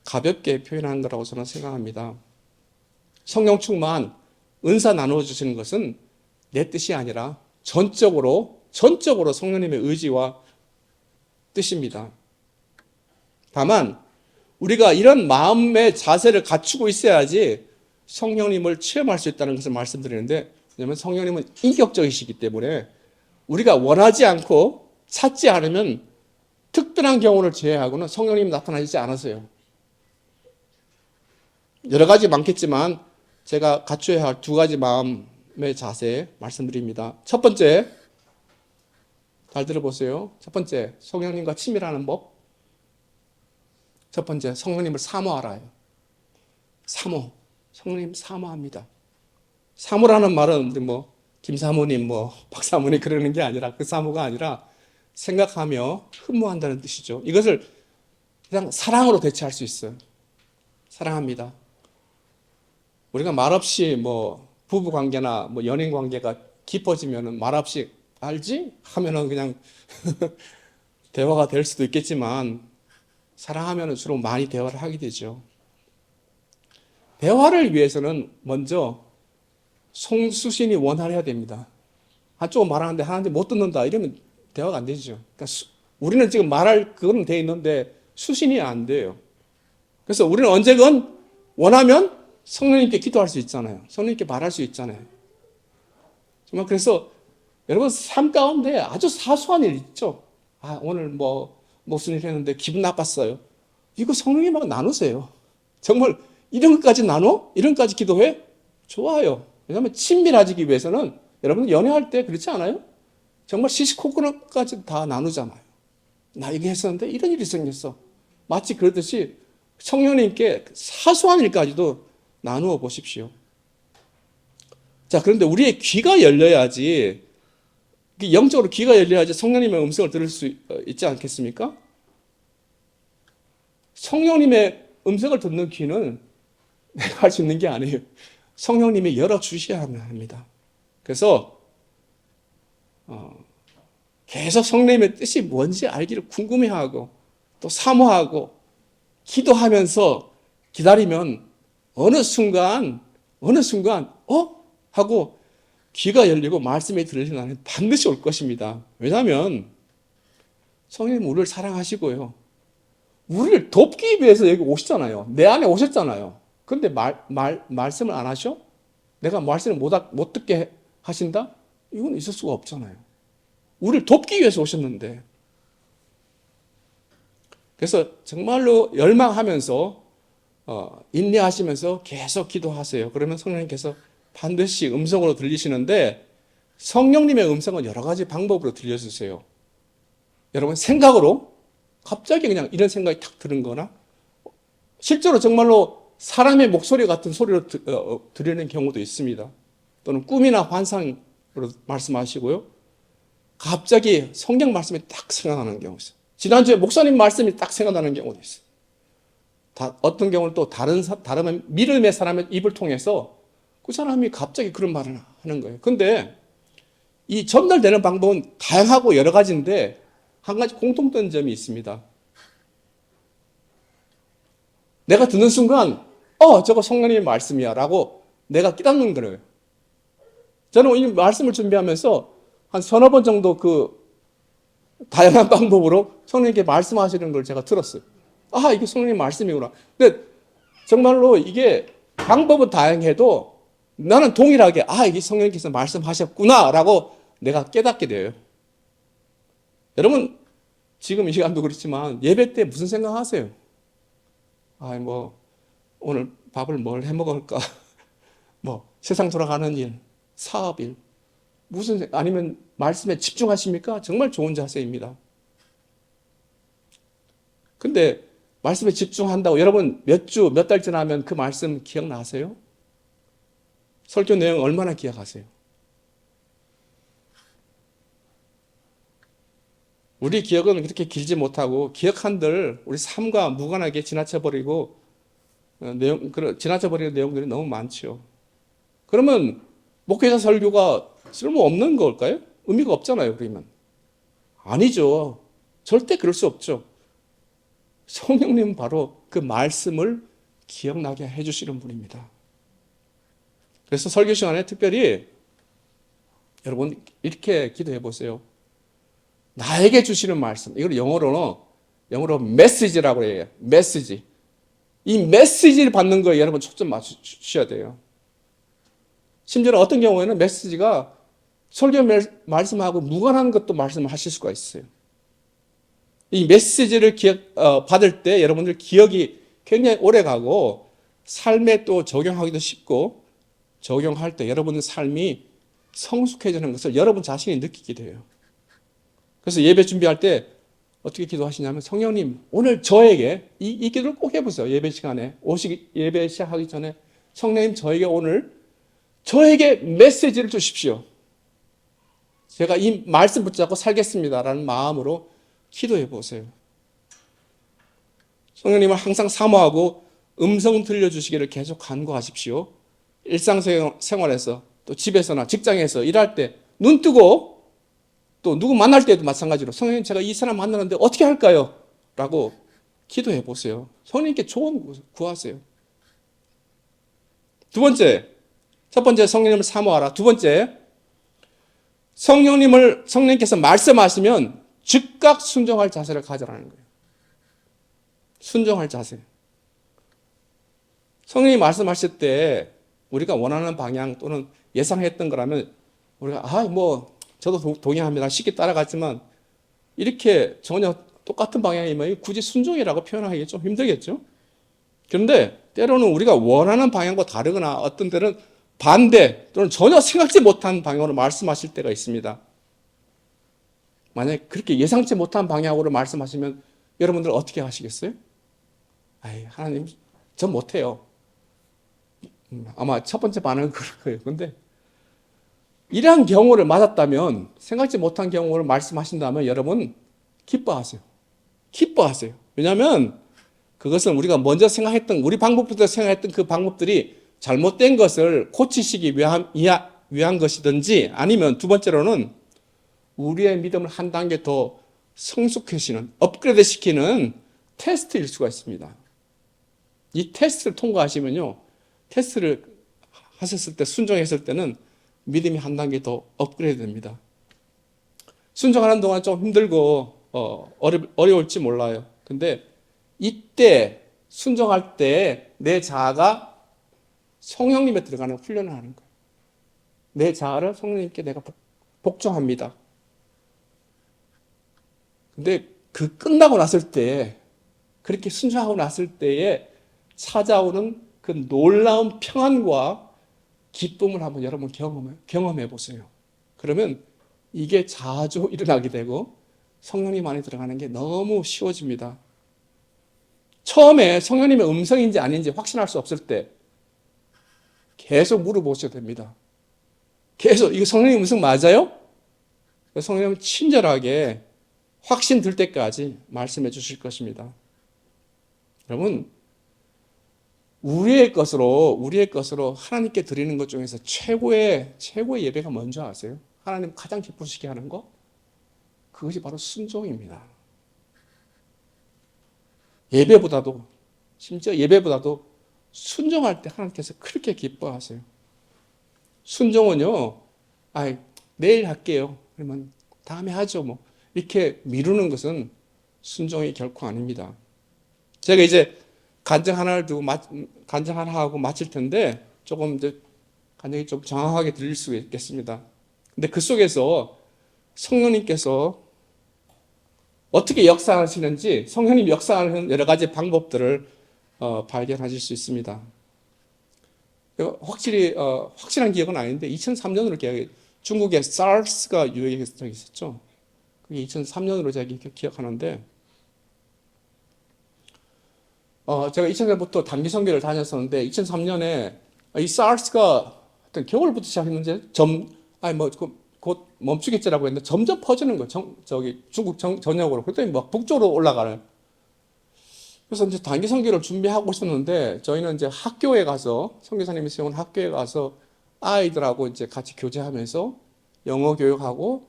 가볍게 표현한 거라고 저는 생각합니다. 성령 충만, 은사 나누어 주시는 것은 내 뜻이 아니라 전적으로 성령님의 의지와 뜻입니다. 다만 우리가 이런 마음의 자세를 갖추고 있어야지 성령님을 체험할 수 있다는 것을 말씀드리는데, 왜냐하면 성령님은 인격적이시기 때문에 우리가 원하지 않고 찾지 않으면 특별한 경우를 제외하고는 성령님이 나타나지 않으세요. 여러 가지 많겠지만 제가 갖춰야 할 두 가지 마음의 자세 말씀드립니다. 첫 번째, 잘 들어보세요. 첫 번째, 성령님과 친밀하는 법. 첫 번째, 성령님을 사모하라요. 성령님 사모합니다. 사모라는 말은 김사모님, 박사모님 그러는 게 아니라, 그 사모가 아니라 생각하며 흠모한다는 뜻이죠. 이것을 그냥 사랑으로 대체할 수 있어요. 사랑합니다. 우리가 말없이 부부 관계나 연인 관계가 깊어지면은 말없이 알지? 하면은 그냥 대화가 될 수도 있겠지만, 사랑하면은 주로 많이 대화를 하게 되죠. 대화를 위해서는 먼저 송수신이 원활해야 됩니다. 한쪽은 말하는데 하나님 못 듣는다 이러면 대화가 안 되죠. 그러니까 우리는 지금 말할 그건 돼 있는데 수신이 안 돼요. 그래서 우리는 언제건 원하면 성령님께 기도할 수 있잖아요. 성령님께 말할 수 있잖아요. 정말 그래서 여러분 삶 가운데 아주 사소한 일 있죠. 오늘 무슨 일 했는데 기분 나빴어요. 이거 성령님하고 나누세요. 정말 이런 것까지 나눠? 이런 것까지 기도해? 좋아요. 왜냐하면 친밀해지기 위해서는 여러분 연애할 때 그렇지 않아요? 정말 시시콜콜까지 다 나누잖아요. 나 이거 했었는데 이런 일이 생겼어. 마치 그러듯이 성령님께 사소한 일까지도 나누어 보십시오. 자, 그런데 우리의 귀가 열려야지, 영적으로 귀가 열려야지 성령님의 음성을 들을 수 있지 않겠습니까? 성령님의 음성을 듣는 귀는 내가 할 수 있는 게 아니에요. 성령님이 열어주셔야 합니다. 그래서 계속 성령님의 뜻이 뭔지 알기를 궁금해하고 또 사모하고 기도하면서 기다리면 어느 순간 하고 귀가 열리고 말씀이 들리는 날은 반드시 올 것입니다. 왜냐하면 성령님 우리를 사랑하시고요. 우리를 돕기 위해서 여기 오시잖아요. 내 안에 오셨잖아요. 근데 말씀을 안 하셔? 내가 말씀을 못 듣게 하신다? 이건 있을 수가 없잖아요. 우리를 돕기 위해서 오셨는데. 그래서 정말로 열망하면서 인내하시면서 계속 기도하세요. 그러면 성령님께서 반드시 음성으로 들리시는데, 성령님의 음성은 여러 가지 방법으로 들려주세요. 여러분 생각으로 갑자기 그냥 이런 생각이 탁 드는 거나, 실제로 정말로 사람의 목소리 같은 소리로 들리는 경우도 있습니다. 또는 꿈이나 환상으로 말씀하시고요. 갑자기 성경 말씀이 딱 생각나는 경우 있어요. 지난주에 목사님 말씀이 딱 생각나는 경우도 있어요. 어떤 경우는 또 다른 믿음의 사람의 입을 통해서 그 사람이 갑자기 그런 말을 하는 거예요. 근데 이 전달되는 방법은 다양하고 여러 가지인데 한 가지 공통된 점이 있습니다. 내가 듣는 순간 저거 성령님의 말씀이야 라고 내가 깨닫는 거예요. 저는 이 말씀을 준비하면서 한 서너 번 정도 그 다양한 방법으로 성령님께 말씀하시는 걸 제가 들었어요. 이게 성령님 말씀이구나. 근데 정말로 이게 방법은 다양해도 나는 동일하게 이게 성령님께서 말씀하셨구나 라고 내가 깨닫게 돼요. 여러분 지금 이 시간도 그렇지만 예배 때 무슨 생각하세요? 오늘 밥을 뭘 해 먹을까? 세상 돌아가는 일, 사업 일, 아니면 말씀에 집중하십니까? 정말 좋은 자세입니다. 근데 말씀에 집중한다고 여러분 몇 달 지나면 그 말씀 기억나세요? 설교 내용 얼마나 기억하세요? 우리 기억은 그렇게 길지 못하고 기억한들 우리 삶과 무관하게 지나쳐버리고 지나쳐버리는 내용들이 너무 많죠. 그러면 목회자 설교가 쓸모없는 걸까요? 의미가 없잖아요, 그러면. 아니죠. 절대 그럴 수 없죠. 성령님은 바로 그 말씀을 기억나게 해주시는 분입니다. 그래서 설교 시간에 특별히 여러분 이렇게 기도해 보세요. 나에게 주시는 말씀, 이걸 영어로 메시지라고 해요. 메시지. 이 메시지를 받는 거에 여러분 초점 맞추셔야 돼요. 심지어 어떤 경우에는 메시지가 설교 말씀하고 무관한 것도 말씀을 하실 수가 있어요. 이 메시지를 받을 때 여러분들 기억이 굉장히 오래 가고 삶에 또 적용하기도 쉽고 적용할 때 여러분의 삶이 성숙해지는 것을 여러분 자신이 느끼게 돼요. 그래서 예배 준비할 때 어떻게 기도하시냐면 성령님 오늘 저에게 이 기도를 꼭 해보세요. 예배 시간에 예배 시작하기 전에 성령님 저에게 메시지를 주십시오. 제가 이 말씀 붙잡고 살겠습니다라는 마음으로 기도해 보세요. 성령님을 항상 사모하고 음성 들려주시기를 계속 간구하십시오. 일상생활에서 또 집에서나 직장에서 일할 때 눈 뜨고 또 누구 만날 때도 마찬가지로 성령님 제가 이 사람 만나는데 어떻게 할까요? 라고 기도해 보세요. 성령님께 조언 구하세요. 첫 번째 성령님을 사모하라. 두 번째 성령님께서 말씀하시면 즉각 순종할 자세를 가져라는 거예요. 순종할 자세. 성령님이 말씀하실 때 우리가 원하는 방향 또는 예상했던 거라면 우리가 저도 동의합니다. 쉽게 따라갔지만 이렇게 전혀 똑같은 방향이면 굳이 순종이라고 표현하기 좀 힘들겠죠. 그런데 때로는 우리가 원하는 방향과 다르거나 어떤 때는 반대 또는 전혀 생각지 못한 방향으로 말씀하실 때가 있습니다. 만약에 그렇게 예상치 못한 방향으로 말씀하시면 여러분들 어떻게 하시겠어요? 아이, 하나님, 전 못해요. 아마 첫 번째 반응은 그럴 거예요. 근데 이러한 경우를 맞았다면, 생각지 못한 경우를 말씀하신다면 여러분 기뻐하세요. 기뻐하세요. 왜냐하면 그것은 우리가 먼저 생각했던, 우리 방법부터 생각했던 그 방법들이 잘못된 것을 고치시기 위한 것이든지, 아니면 두 번째로는 우리의 믿음을 한 단계 더 성숙해지는, 업그레이드 시키는 테스트일 수가 있습니다. 이 테스트를 통과하시면요, 테스트를 하셨을 때, 순종했을 때는 믿음이 한 단계 더 업그레이드 됩니다. 순종하는 동안 좀 힘들고 어려울지 몰라요. 근데 이때 순종할 때 내 자아가 성령님에 들어가는 훈련을 하는 거예요. 내 자아를 성령님께 내가 복종합니다. 근데 그 끝나고 났을 때, 그렇게 순종하고 났을 때에 찾아오는 그 놀라운 평안과 기쁨을 한번 여러분 경험해 보세요. 그러면 이게 자주 일어나게 되고 성령님 안에 들어가는 게 너무 쉬워집니다. 처음에 성령님의 음성인지 아닌지 확신할 수 없을 때 계속 물어보셔야 됩니다. 계속 이거 성령님 음성 맞아요? 성령님은 친절하게 확신 들 때까지 말씀해 주실 것입니다. 여러분, 우리의 것으로 하나님께 드리는 것 중에서 최고의 예배가 뭔지 아세요? 하나님 가장 기쁘시게 하는 것? 그것이 바로 순종입니다. 심지어 예배보다도 순종할 때 하나님께서 그렇게 기뻐하세요. 순종은요, 내일 할게요. 그러면 다음에 하죠. 뭐. 이렇게 미루는 것은 순종이 결코 아닙니다. 제가 이제 간증 하나 하고 마칠 텐데, 조금 이제 간증이 좀 정확하게 들릴 수 있겠습니다. 근데 그 속에서 성령님께서 어떻게 역사하시는지, 성령님 역사하는 여러 가지 방법들을 발견하실 수 있습니다. 확실한 기억은 아닌데 2003년으로 중국에 사르스가 유행했던 적이 있었죠. 그게 2003년으로 제가 기억하는데, 제가 2000년부터 단기 선교를 다녔었는데 2003년에 이 사르스가 하여튼 겨울부터 시작했는데 곧 멈추겠지라고 했는데 점점 퍼지는 거예요. 중국 전역으로. 그랬더니 막 북쪽으로 올라가는. 그래서 이제 단기 선교를 준비하고 있었는데 저희는 이제 학교에 가서, 선교사님이 세운 학교에 가서 아이들하고 이제 같이 교제하면서 영어 교육하고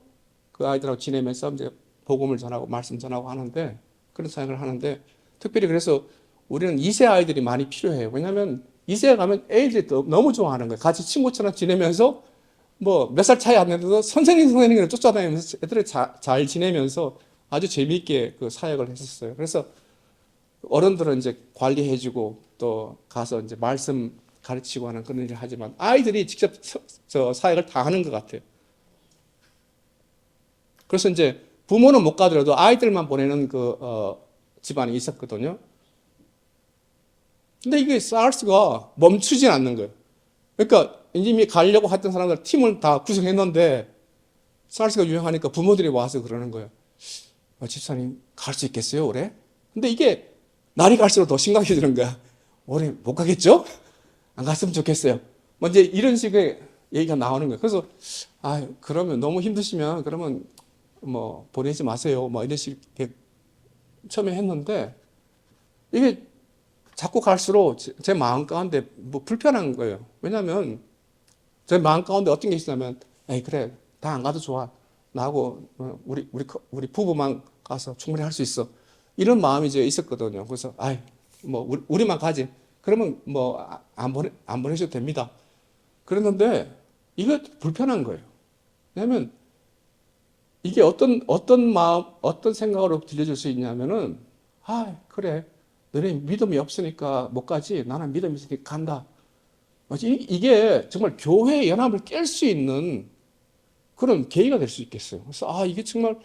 그 아이들하고 지내면서 이제 복음을 전하고 말씀 전하고 하는데, 그런 사역을 하는데, 특별히 그래서 우리는 2세 아이들이 많이 필요해요. 왜냐하면 2세에 가면 애들이 너무 좋아하는 거예요. 같이 친구처럼 지내면서 뭐 몇 살 차이 안 나는데도 선생님을 쫓아다니면서 애들이 잘 지내면서 아주 재미있게 그 사역을 했었어요. 그래서 어른들은 이제 관리해주고 또 가서 이제 말씀 가르치고 하는 그런 일을 하지만 아이들이 직접 저 사역을 다 하는 것 같아요. 그래서 이제 부모는 못 가더라도 아이들만 보내는 집안이 있었거든요. 근데 이게 사르스가 멈추진 않는 거예요. 그러니까 이미 가려고 했던 사람들 팀을 다 구성했는데 사르스가 유행하니까 부모들이 와서 그러는 거예요. 집사님 갈 수 있겠어요 올해? 근데 이게 날이 갈수록 더 심각해지는 거야. 올해 못 가겠죠? 안 갔으면 좋겠어요. 이제 이런 식의 얘기가 나오는 거예요. 그래서 그러면 너무 힘드시면 그러면 뭐 보내지 마세요. 이런 식의 처음에 했는데 이게 자꾸 갈수록 제 마음 가운데 뭐 불편한 거예요. 왜냐하면 제 마음 가운데 어떤 게 있냐면, 그래, 다 안 가도 좋아. 나하고 우리 부부만 가서 충분히 할 수 있어. 이런 마음이 이제 있었거든요. 그래서 뭐 우리만 가지. 그러면 뭐 안 보내셔도 됩니다. 그랬는데 이거 불편한 거예요. 왜냐하면 이게 어떤 마음, 어떤 생각으로 들려줄 수 있냐면은, 그래. 너네 믿음이 없으니까 못 가지. 나는 믿음이 있으니까 간다. 이게 정말 교회의 연합을 깰 수 있는 그런 계기가 될 수 있겠어요. 그래서 이게 정말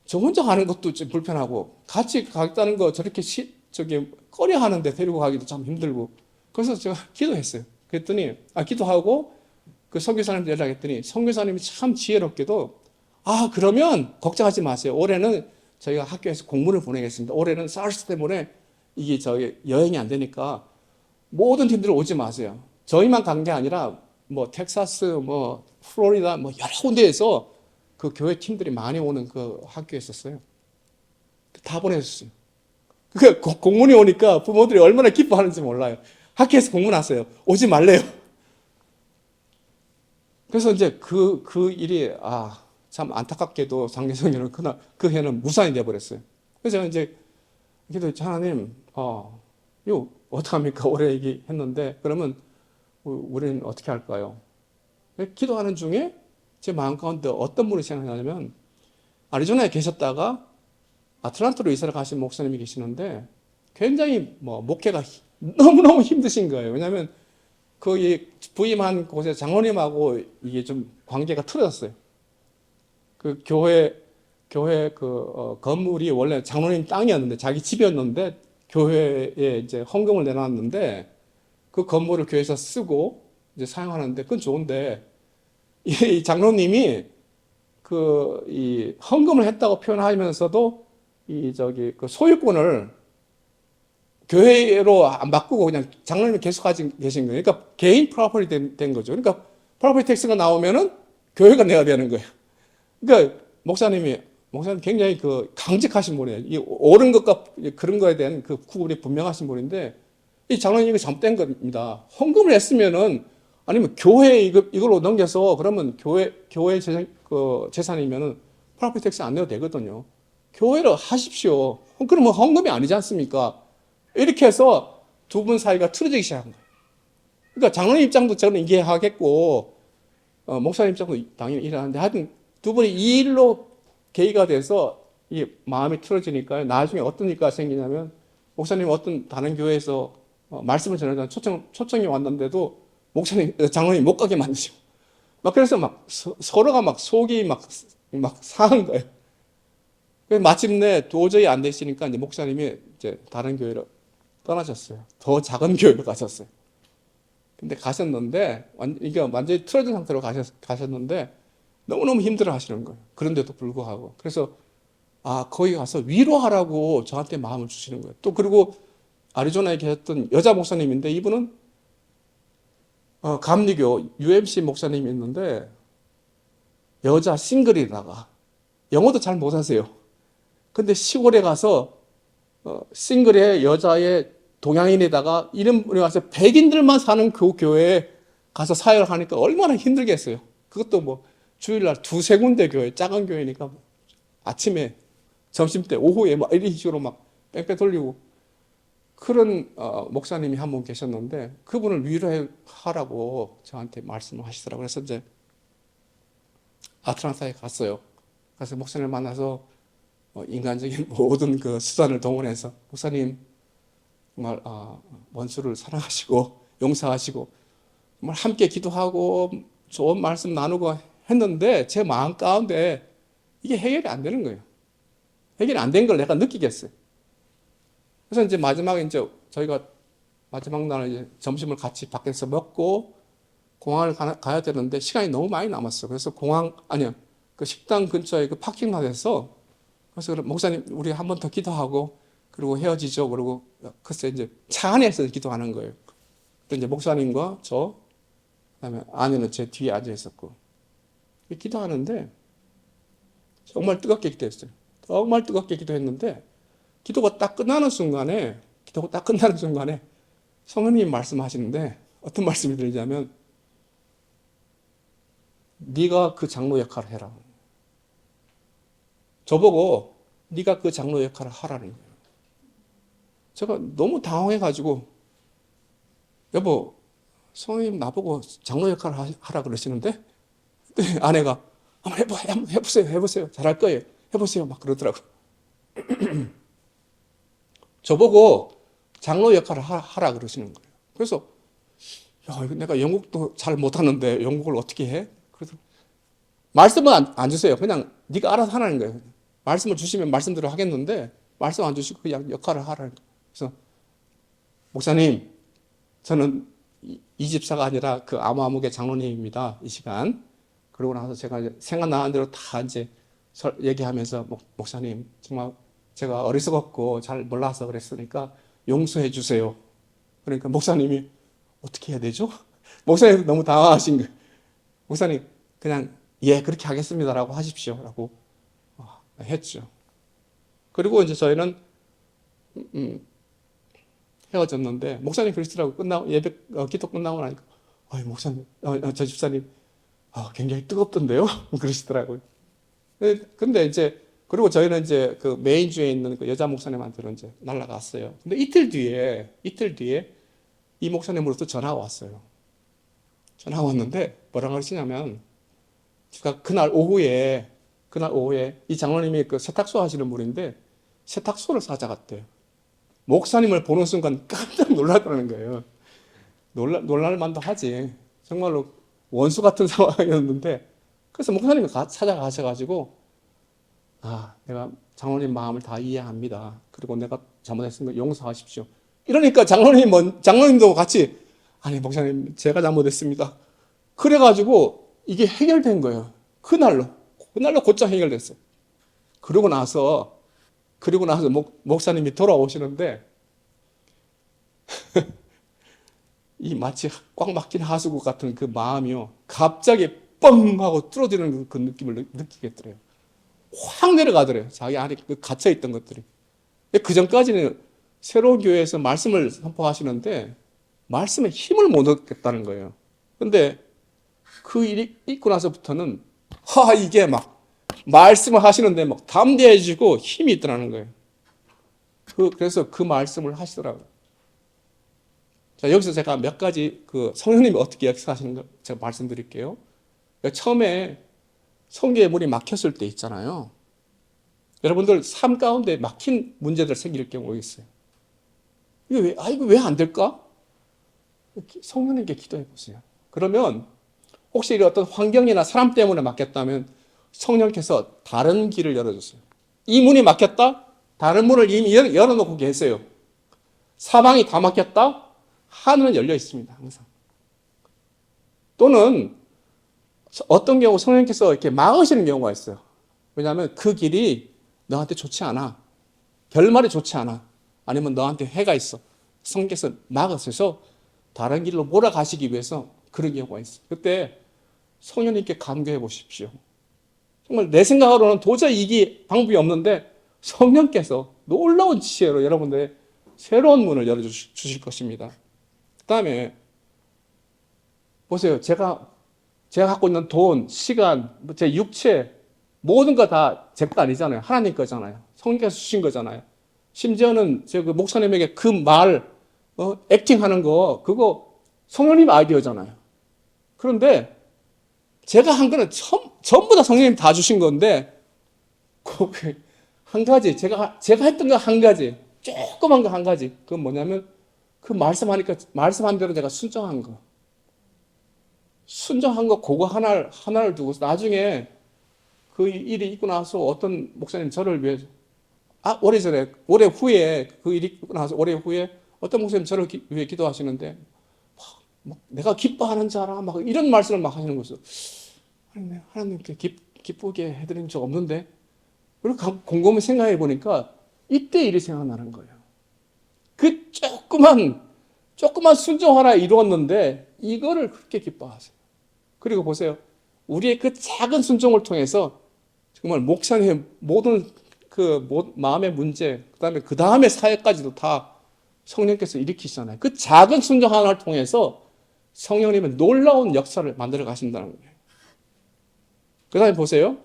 저 혼자 가는 것도 좀 불편하고 같이 가겠다는 거 저렇게 꺼려 하는데 데리고 가기도 참 힘들고 그래서 제가 기도했어요. 그랬더니 기도하고 그 선교사님한테 연락했더니 선교사님이 참 지혜롭게도 그러면 걱정하지 마세요. 올해는 저희가 학교에서 공문을 보내겠습니다. 올해는 사르스 때문에 이게 저희 여행이 안 되니까 모든 팀들 오지 마세요. 저희만 간 게 아니라 뭐 텍사스, 뭐 플로리다, 뭐 여러 군데에서 그 교회 팀들이 많이 오는 그 학교에 있었어요. 다 보내줬어요. 그 공문이 오니까 부모들이 얼마나 기뻐하는지 몰라요. 학교에서 공문 왔어요. 오지 말래요. 그래서 이제 그 일이 참 안타깝게도 장례성에는 그날 그 해는 무산이 돼버렸어요. 그래서 제가 이제 기도했죠. 하나님, 이거 어떡합니까? 올해 얘기했는데 그러면 우리는 어떻게 할까요? 기도하는 중에 제 마음 가운데 어떤 분이 생각나냐면 아리조나에 계셨다가 아틀란타로 이사를 가신 목사님이 계시는데 굉장히 목회가 너무너무 힘드신 거예요. 왜냐하면 거기 부임한 곳에 장로님하고 이게 좀 관계가 틀어졌어요. 그 교회 건물이 원래 장로님 땅이었는데 자기 집이었는데 교회에 이제 헌금을 내놨는데 그 건물을 교회에서 쓰고 이제 사용하는데 그건 좋은데 이 장로님이 이 헌금을 했다고 표현하면서도 그 소유권을 교회로 안 바꾸고 그냥 장로님이 계속 가지고 계신 거예요. 그러니까 개인 프로퍼티 된 거죠. 그러니까 프로퍼티 텍스가 나오면은 교회가 내야 되는 거예요. 그러니까 목사님 굉장히 강직하신 분이에요. 이 옳은 것과 그런 거에 대한 그 구분이 분명하신 분인데 이 장로님이 이거 잘못된 겁니다. 헌금을 했으면은 아니면 교회에 이걸로 넘겨서 그러면 교회 재산이면은 프로퍼티 텍스 안 내도 되거든요. 교회로 하십시오. 그러면 헌금이 아니지 않습니까? 이렇게 해서 두 분 사이가 틀어지기 시작한 거예요. 그러니까 장로님 입장도 저는 이해하겠고 목사님 입장도 당연히 이해하는데 하여튼 두 분이 이 일로 계기가 돼서 이 마음이 틀어지니까 나중에 어떤 일가 생기냐면 목사님 어떤 다른 교회에서 말씀을 전하자면 초청이 왔는데도 장로님 못 가게 만드시고 막 그래서 막 서로가 막 속이 막 상한 거예요. 그래서 마침내 도저히 안 되시니까 이제 목사님이 이제 다른 교회로 떠나셨어요. 더 작은 교회로 가셨어요. 근데 가셨는데 이게 완전히 틀어진 상태로 가셨는데 너무너무 힘들어 하시는 거예요. 그런데도 불구하고. 그래서 거기 가서 위로하라고 저한테 마음을 주시는 거예요. 또 그리고 아리조나에 계셨던 여자 목사님인데 이분은 감리교 UMC 목사님이 있는데 여자 싱글이다가 영어도 잘 못하세요. 근데 시골에 가서 싱글의 여자의 동양인에다가 이런 분이 와서 백인들만 사는 그 교회에 가서 사역을 하니까 얼마나 힘들겠어요. 그것도 뭐 주일날 두세 군데 교회, 작은 교회니까 아침에, 점심때, 오후에 막 이런 식으로 막 뺑뺑 돌리고 그런 목사님이 한 분 계셨는데 그분을 위로하라고 저한테 말씀을 하시더라고요. 그래서 이제 아틀란타에 갔어요. 그래서 목사님을 만나서 인간적인 모든 그 수단을 동원해서 목사님 정말 원수를 사랑하시고 용서하시고 정말 함께 기도하고 좋은 말씀 나누고 했는데 제 마음 가운데 이게 해결이 안 되는 거예요. 해결이 안 된 걸 내가 느끼겠어요. 그래서 이제 마지막에 이제 저희가 마지막 날 이제 점심을 같이 밖에서 먹고 공항을 가야 되는데 시간이 너무 많이 남았어요. 그래서 그 식당 근처에 그 파킹lot 그래서 목사님 우리 한 번 더 기도하고 그리고 헤어지죠. 그리고 글쎄 이제 차 안에서 기도하는 거예요. 그때 이제 목사님과 그다음에 아내는 제 뒤에 앉아 있었고 기도하는데 정말 뜨겁게 기도했어요. 정말 뜨겁게 기도했는데 기도가 딱 끝나는 순간에 성령님이 말씀하시는데 어떤 말씀이 들리냐면 네가 그 장로 역할을 해라. 저보고 네가 그 장로 역할을 하라는 거예요. 제가 너무 당황해가지고 여보 성령님 나보고 장로 역할을 하라 그러시는데 아내가 한번 해보세요. 잘할 거예요. 해보세요. 막 그러더라고요. 저보고 장로 역할을 하라 그러시는 거예요. 그래서 내가 영국도 잘 못하는데 영국을 어떻게 해? 그래서 말씀은 안 주세요. 그냥 네가 알아서 하라는 거예요. 말씀을 주시면 말씀대로 하겠는데 말씀 안 주시고 그냥 역할을 하라는 거예요. 그래서 목사님, 저는 이 집사가 아니라 그 아무아무개 장로님입니다. 이 시간. 그러고 나서 제가 이제 생각나는 대로 다 이제 얘기하면서 목사님 정말 제가 어리석었고 잘 몰라서 그랬으니까 용서해 주세요. 그러니까 목사님이 어떻게 해야 되죠? 목사님 너무 당황하신 거예요. 목사님 그냥 예 그렇게 하겠습니다라고 하십시오라고 했죠. 그리고 이제 저희는 헤어졌는데 목사님 그러시더라고. 끝나고 예배 기도 끝나고 나니까 목사님 저 집사님 굉장히 뜨겁던데요? 그러시더라고요. 근데 이제 그리고 저희는 이제 그 메인주에 있는 그 여자 목사님한테는 이제 날아갔어요. 근데 이틀 뒤에 이 목사님으로부터 전화가 왔어요. 전화가 왔는데 뭐라고 하시냐면 제가 그날 오후에 이 장로님이 그 세탁소 하시는 분인데 세탁소를 찾아갔대요. 목사님을 보는 순간 깜짝 놀랐다는 거예요. 놀랄 만도 하지. 정말로 원수 같은 상황이었는데 그래서 목사님이 찾아가셔가지고 내가 장로님 마음을 다 이해합니다. 그리고 내가 잘못했으면 용서하십시오. 이러니까 장로님도 같이 아니 목사님 제가 잘못했습니다. 그래가지고 이게 해결된 거예요. 그날로 곧장 해결됐어요. 그러고 나서 목사님이 돌아오시는데 이 마치 꽉 막힌 하수구 같은 그 마음이요 갑자기 뻥 하고 뚫어지는 그 느낌을 느끼겠더래요. 확 내려가더래요. 자기 안에 갇혀있던 것들이. 그 전까지는 새로운 교회에서 말씀을 선포하시는데 말씀에 힘을 못 얻겠다는 거예요. 근데 그 일이 있고 나서부터는 이게 막 말씀을 하시는데 막 담대해지고 힘이 있더라는 거예요. 그래서 그 말씀을 하시더라고요. 자, 여기서 제가 몇 가지 그 성령님이 어떻게 역사하시는 거 제가 말씀드릴게요. 처음에 성경에 문이 막혔을 때 있잖아요. 여러분들 삶 가운데 막힌 문제들 생길 경우가 있어요. 이거 왜 안 될까? 성령님께 기도해 보세요. 그러면 혹시 어떤 환경이나 사람 때문에 막혔다면 성령께서 다른 길을 열어줬어요. 이 문이 막혔다? 다른 문을 이미 열어놓고 계세요. 사방이 다 막혔다? 하늘은 열려 있습니다. 항상. 또는 어떤 경우 성령께서 이렇게 막으시는 경우가 있어요. 왜냐하면 그 길이 너한테 좋지 않아. 결말이 좋지 않아. 아니면 너한테 해가 있어. 성령께서 막으셔서 다른 길로 몰아가시기 위해서 그런 경우가 있어요. 그때 성령님께 간구해 보십시오. 정말 내 생각으로는 도저히 이게 방법이 없는데 성령께서 놀라운 지혜로 여러분들의 새로운 문을 열어주실 것입니다. 그 다음에 보세요. 제가 갖고 있는 돈, 시간, 제 육체 모든 거 다 제 거 아니잖아요. 하나님 거잖아요. 성령께서 주신 거잖아요. 심지어는 그 목사님에게 그 말 액팅하는 거 그거 성령님 아이디어잖아요. 그런데 제가 한 거는 전부 다 성령님 다 주신 건데 한 가지 제가 했던 거 한 가지 조그만 거 한 가지 그건 뭐냐면 그 말씀한 대로 제가 순종한 거 그거 하나를 두고 나중에 그 일이 있고 나서 어떤 목사님 저를 위해서 올해 후에 그 일이 있고 나서 올해 후에 어떤 목사님 저를 위해 기도하시는데 내가 기뻐하는 자라 막 이런 말씀을 막 하시는 거죠. 하나님께 기쁘게 해드린 적 없는데 그리고 곰곰이 생각해 보니까 이때 일이 생각나는 거예요. 그 조그만 순종 하나 이루었는데 이거를 그렇게 기뻐하세요. 그리고 보세요. 우리의 그 작은 순종을 통해서 정말 목사님의 모든 마음의 문제, 그 다음에 사역까지도 다 성령께서 일으키시잖아요. 그 작은 순종 하나를 통해서 성령님은 놀라운 역사를 만들어 가신다는 거예요. 그 다음에 보세요.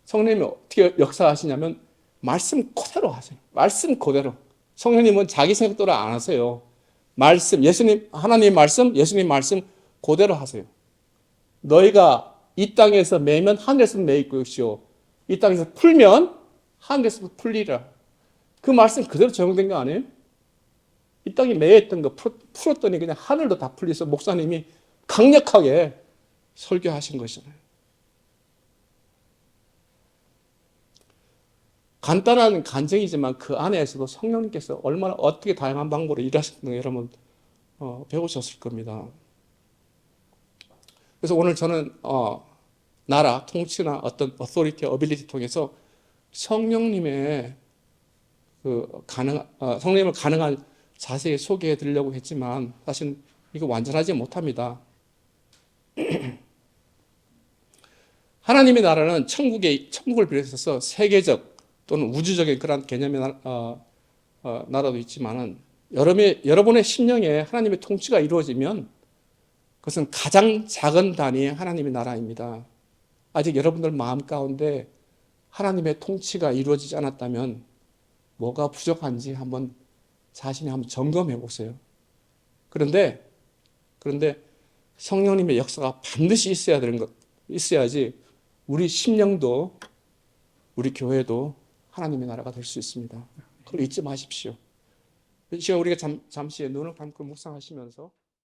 성령님이 어떻게 역사하시냐면 말씀 그대로 하세요. 말씀 그대로. 성령님은 자기 생각대로 안 하세요. 하나님 말씀, 예수님 말씀 그대로 하세요. 너희가 이 땅에서 매면 하늘에서 매일 것이요. 이 땅에서 풀면 하늘에서 풀리라. 그 말씀 그대로 적용된 거 아니에요? 이 땅에 매였던 거 풀었더니 그냥 하늘도 다 풀려서 목사님이 강력하게 설교하신 것이잖아요. 간단한 간증이지만 그 안에서도 성령님께서 얼마나 어떻게 다양한 방법으로 일하셨는지 여러분 배우셨을 겁니다. 그래서 오늘 저는 나라 통치나 어떤 어소리티, 어빌리티 통해서 성령님의 성령님을 가능한 자세히 소개해 드리려고 했지만 사실 이거 완전하지 못합니다. 하나님의 나라는 천국을 비롯해서 세계적 또는 우주적인 그런 개념의 나라도 있지만은 여러분의 심령에 하나님의 통치가 이루어지면 그것은 가장 작은 단위의 하나님의 나라입니다. 아직 여러분들 마음 가운데 하나님의 통치가 이루어지지 않았다면 뭐가 부족한지 자신이 한번 점검해 보세요. 그런데 성령님의 역사가 반드시 있어야지 우리 심령도 우리 교회도 하나님의 나라가 될 수 있습니다. 그걸 잊지 마십시오. 이 시간 우리가 잠시 눈을 감고 묵상하시면서